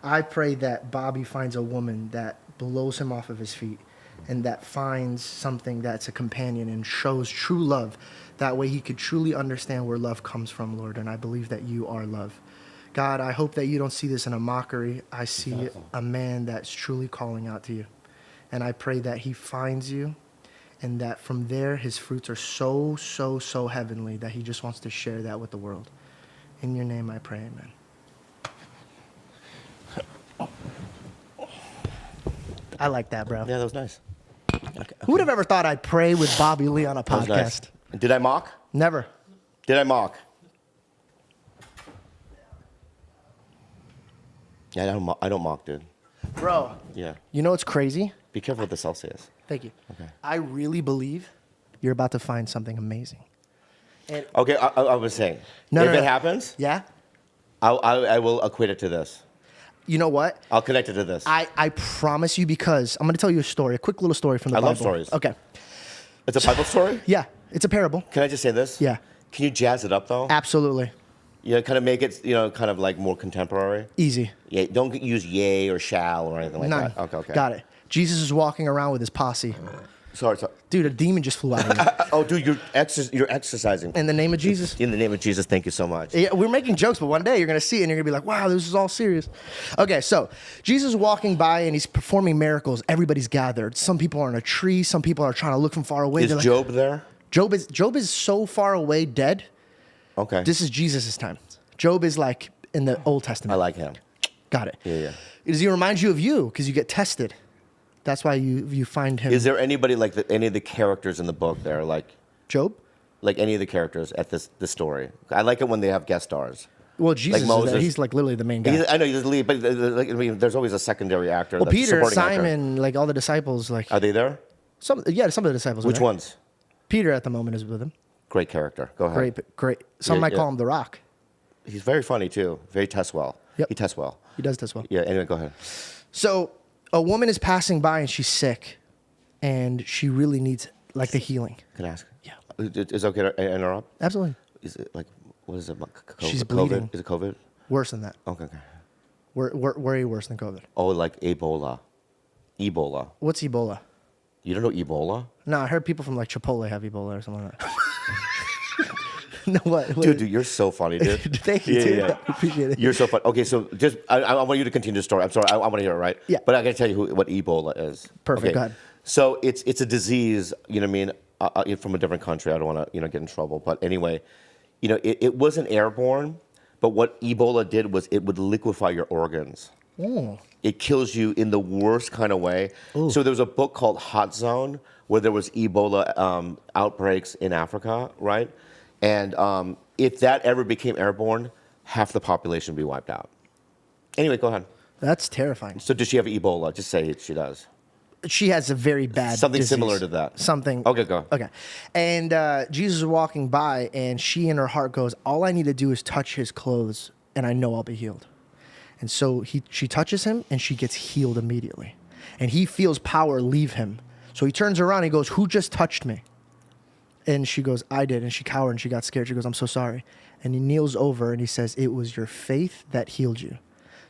I pray that Bobby finds a woman that blows him off of his feet and that finds something that's a companion and shows true love. That way he could truly understand where love comes from, Lord. And I believe that you are love. God, I hope that you don't see this in a mockery. I see a man that's truly calling out to you. And I pray that he finds you and that from there his fruits are so heavenly that he just wants to share that with the world. In your name I pray, amen. I like that, bro. Yeah, that was nice. Okay. Who would have ever thought I'd pray with Bobby Lee on a That was nice. podcast? Did I mock? Never. Did I mock? Yeah, I don't mock, dude. Bro, Yeah. you know what's crazy? Be careful with the Celsius. Thank you. Okay. I really believe you're about to find something amazing. And Okay, I was saying, No, if no, it no. happens, yeah, I will equate it to this. you know what? I'll connect it to this. I promise you, because I'm going to tell you a story, a quick little story from the I Bible. love stories. Okay. It's a Bible story? Yeah, it's a parable. Can I just say this? Yeah. Can you jazz it up, though? Absolutely. Kind of make it, kind of like more contemporary? Easy. Yeah, don't use yay or shall or anything like None. that. Okay. Got it. Jesus is walking around with his posse. Sorry. Dude, a demon just flew out of you. Oh, dude, you're exercising. In the name of Jesus. In the name of Jesus, thank you so much. Yeah, we're making jokes, but one day you're going to see it and you're going to be like, wow, this is all serious. Okay, so Jesus is walking by and he's performing miracles. Everybody's gathered. Some people are in a tree. Some people are trying to look from far away. Is They're like, Job there? Job is so far away, dead. Okay. This is Jesus' time. Job is like in the Old Testament. I like him. Got it. Yeah. Does he remind you of you? Because you get tested. That's why you find him. Is there anybody like any of the characters in the book there, like Job? like any of the characters at this story? I like it when they have guest stars. Well, Jesus is Moses. there. He's like literally the main guy. I know he's the lead, but there's always a secondary actor. Well, that's a Peter, supporting actor. Simon, like all the disciples, like Are they there? some of the disciples. are Which there. ones? Peter at the moment is with him. Great character. Go ahead. Great. Some Yeah, might yeah. call him the Rock. He's very funny too. Very tests well. Yep. He tests well. He does this well. Yeah. Anyway, go ahead. So a woman is passing by and she's sick, and she really needs like the healing. Can I ask? Yeah. Is it okay to interrupt? Absolutely. Is it like what is it? She's COVID? bleeding. Is it COVID? Worse than that. Okay. Way worse than COVID. Oh, like Ebola. Ebola. What's Ebola? You don't know Ebola? No, I heard people from like Chipotle have Ebola or something like that. No, what? Dude, you're so funny, dude. Thank you, dude. I appreciate it. You're so funny. Okay, so just I want you to continue the story. I'm sorry, I want to hear it, right? Yeah. But I got to tell you what Ebola is. Perfect, Okay. go ahead. So it's a disease. You know what I mean? From a different country. I don't want to get in trouble. But anyway, it wasn't airborne, But what Ebola did was it would liquefy your organs. It kills you in the worst kind of way. So there was a book called Hot Zone where there was Ebola outbreaks in Africa, right? And if that ever became airborne, half the population would be wiped out. Anyway, go ahead. That's terrifying. So does she have Ebola? Just say she does. She has a very bad Something disease. similar to that. Something. Okay, go. Okay. And Jesus is walking by, and she in her heart goes, all I need to do is touch his clothes, and I know I'll be healed. And so she touches him, and she gets healed immediately. And he feels power leave him. So he turns around, and he goes, who just touched me? And she goes, I did. And she cowered, and she got scared. She goes, I'm so sorry. And he kneels over, and he says, it was your faith that healed you.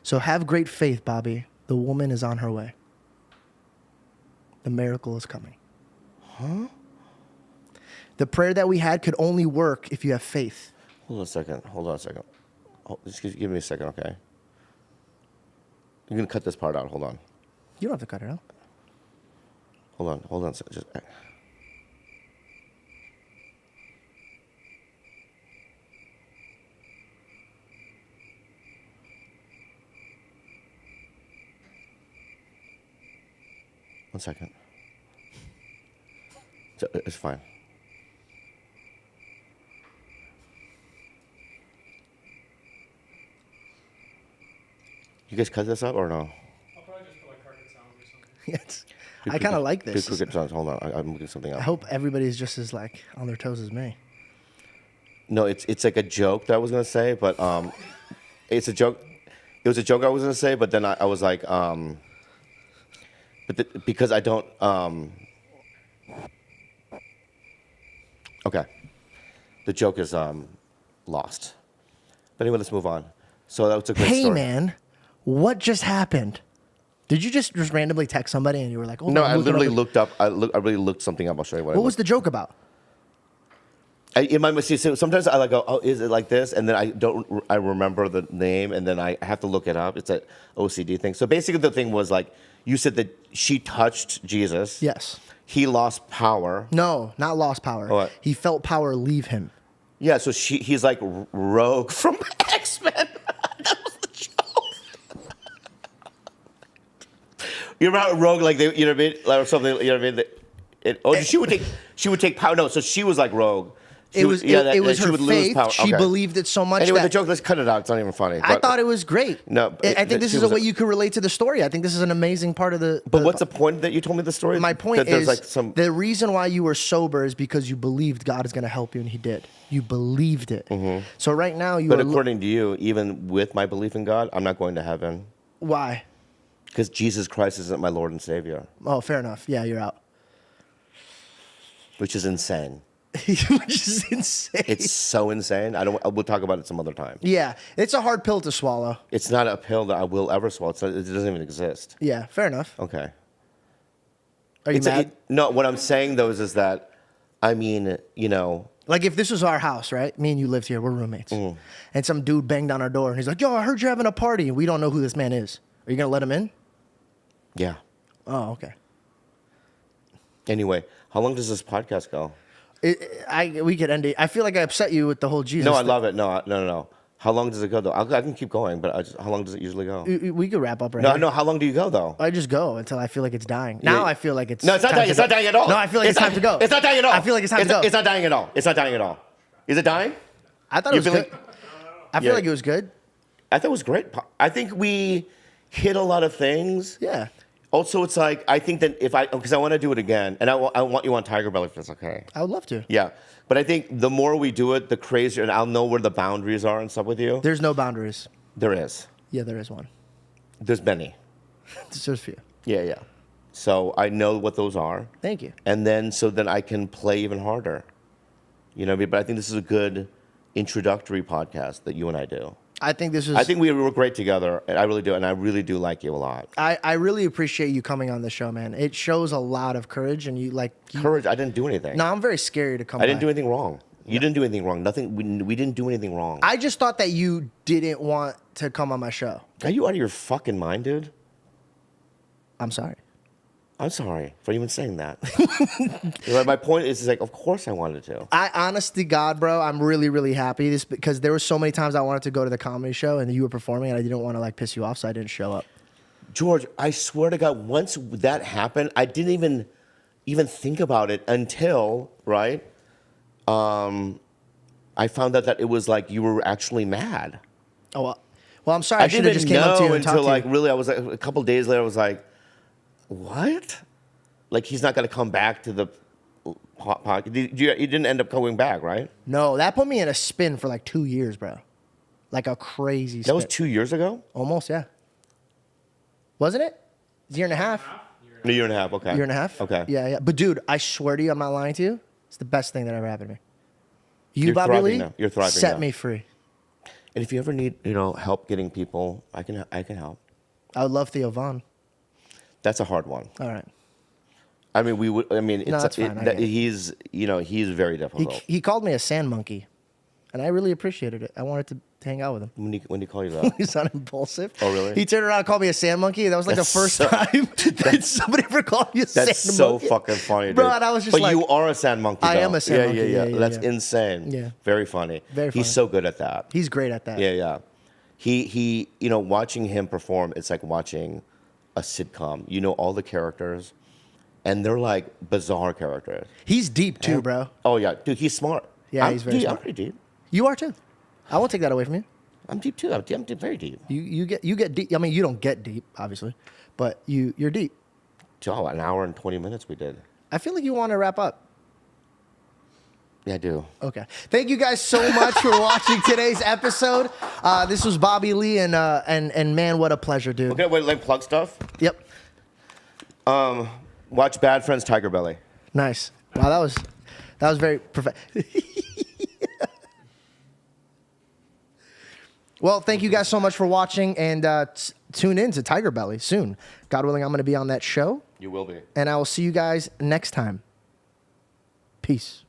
So have great faith, Bobby. The woman is on her way. The miracle is coming. Huh? The prayer that we had could only work if you have faith. Hold on a second. Just give me a second, okay? You're going to cut this part out. Hold on. You don't have to cut it out. Hold on. Just... One second. It's fine. You guys cut this up or no? I'll probably just put like cricket sounds or something. Yes. I kind of like this. Cricket sounds. Hold on. I'm looking something up. I hope everybody's just as like on their toes as me. No, it's like a joke that I was gonna say, but it's a joke. It was a joke I was gonna say, but then I was like, because I don't. Okay, the joke is lost. But anyway, let's move on. So that was a great story. Hey man, what just happened? Did you just randomly text somebody and you were like, "Oh No, I'm I looking literally over-" looked up. I really looked something up. I'll show you What was the joke about? In my see, so sometimes I like go, oh, is it like this? And then I remember the name, and then I have to look it up. It's an OCD thing. So basically, the thing was like, you said that she touched Jesus. Yes. He lost power. No, not lost power. What? He felt power leave him. Yeah, so he's like Rogue from X-Men. That was the joke. You remember how Rogue, like you know what I mean, like, or something, you know what I mean? She would take power. No, so she was like Rogue. It was her faith. She Okay. believed it so much Anyway, the that joke. Let's cut it out. It's not even funny. I but- thought it was great. No, I think this she is a was way you could relate to the story. I think this is an amazing part of the. But what's the point that you told me the story? My point That there's is like some. the reason why you were sober is because you believed God is going to help you, and He did. You believed it. So right now you But are. according to you, even with my belief in God, I'm not going to heaven Why? because Jesus Christ isn't my Lord and Savior, Oh, fair enough. Yeah, you're out. which is insane. Which is insane. It's so insane. We'll talk about it some other time. Yeah, it's a hard pill to swallow. It's not a pill that I will ever swallow. It doesn't even exist. Yeah, fair enough. Okay. Are you mad? No, what I'm saying though is that, I mean, you know, Like if this was our house, right? Me and you lived here. We're roommates. Mm. And some dude banged on our door and he's like, yo, I heard you're having a party. And we don't know who this man is. Are you going to let him in? yeah. Oh, okay. Anyway, how long does this podcast go? We could end it. I feel like I upset you with the whole Jesus No, I thing. love it. No. How long does it go though? I can keep going, but how long does it usually go? We could wrap up right No, here. no. How long do you go though? I just go until I feel like it's dying. Now I feel like it's No, it's not time dying. to It's go. not dying at all. No, I feel like it's time to go. It's not dying at all. I feel like it's time to go. It's not dying at all. It's not dying at all. Is it dying? I thought it was You feel good. like- I feel Yeah. like it was good. I thought it was great. I think we hit a lot of things. Yeah. Also, it's like I think that because I want to do it again, and I want you on Tiger Belly if that's okay. I would love to. Yeah, but I think the more we do it, the crazier, and I'll know where the boundaries are and stuff with you. There's no boundaries. There is. Yeah, there is one. There's many. There's a few. Yeah. So I know what those are. Thank you. And then I can play even harder. You know what I mean? But I think this is a good introductory podcast that you and I do. I think this is. I think we were great together, and I really do, and I really do like you a lot. I really appreciate you coming on the show, man. It shows a lot of courage, and you. Courage, I didn't do anything. No, I'm very scary to come. I didn't by. do anything wrong. You didn't do anything wrong. Nothing. We didn't do anything wrong. I just thought that you didn't want to come on my show. Are you out of your fucking mind, dude? I'm sorry. I'm sorry for even saying that. Like, my point is like, of course I wanted to. I honest to God, bro, I'm really, really happy this because there were so many times I wanted to go to the comedy show and you were performing and I didn't want to like piss you off, so I didn't show up. George, I swear to God, once that happened, I didn't even think about it until, right? I found out that it was like you were actually mad. Oh, well, I'm sorry. I should didn't have just came up to you and until talked to like you. really, I was like a couple days later. I was like, "What? Like he's not going to come back to the podcast? You didn't end up coming back, right? No, that put me in a spin for like 2 years, bro. Like a crazy spin. That was 2 years ago. Almost, yeah. Wasn't it? It's a year and a half. A year and a half. Okay. Year and a half? Okay. Yeah, yeah. But dude, I swear to you, I'm not lying to you. It's the best thing that ever happened to me. You, You're Bobby thriving Lee, now. You're thriving set now. me free. And if you ever need, help getting people, I can help. I would love Theo Vaughn. That's a hard one. All right. I mean, we would. I mean, it's, that's fine, I get it. he's very difficult. He called me a sand monkey, and I really appreciated it. I wanted to hang out with him. When he call you that? He's not impulsive. Oh, really? He turned around and called me a sand monkey. That was like That's the first so- time that somebody ever called me a sand That's monkey. so fucking funny, dude. Bro, and I was just but like, you are a sand monkey. I though. am a sand monkey. Yeah. Yeah, That's yeah. insane. Yeah. Very funny. Very funny. He's so good at that. He's great at that. Yeah. He, watching him perform, it's like watching a sitcom. You know all the characters, and they're like bizarre characters. He's deep too, bro. Oh yeah, dude, he's smart. Yeah, he's very smart. I'm pretty deep. You are too. I won't take that away from you. I'm deep too. I'm deep, very deep. You get deep. I mean, you don't get deep, obviously, but you're deep. Oh, an hour and 20 minutes we did. I feel like you want to wrap up. Yeah, I do. Okay. Thank you guys so much for watching today's episode. This was Bobby Lee, and man, what a pleasure, dude. Okay, wait, like plug stuff. Yep. Watch Bad Friends Tiger Belly. Nice. Wow, that was very perfect. Well, thank you guys so much for watching, and tune in to Tiger Belly soon. God willing, I'm going to be on that show, You will be. and I will see you guys next time. Peace.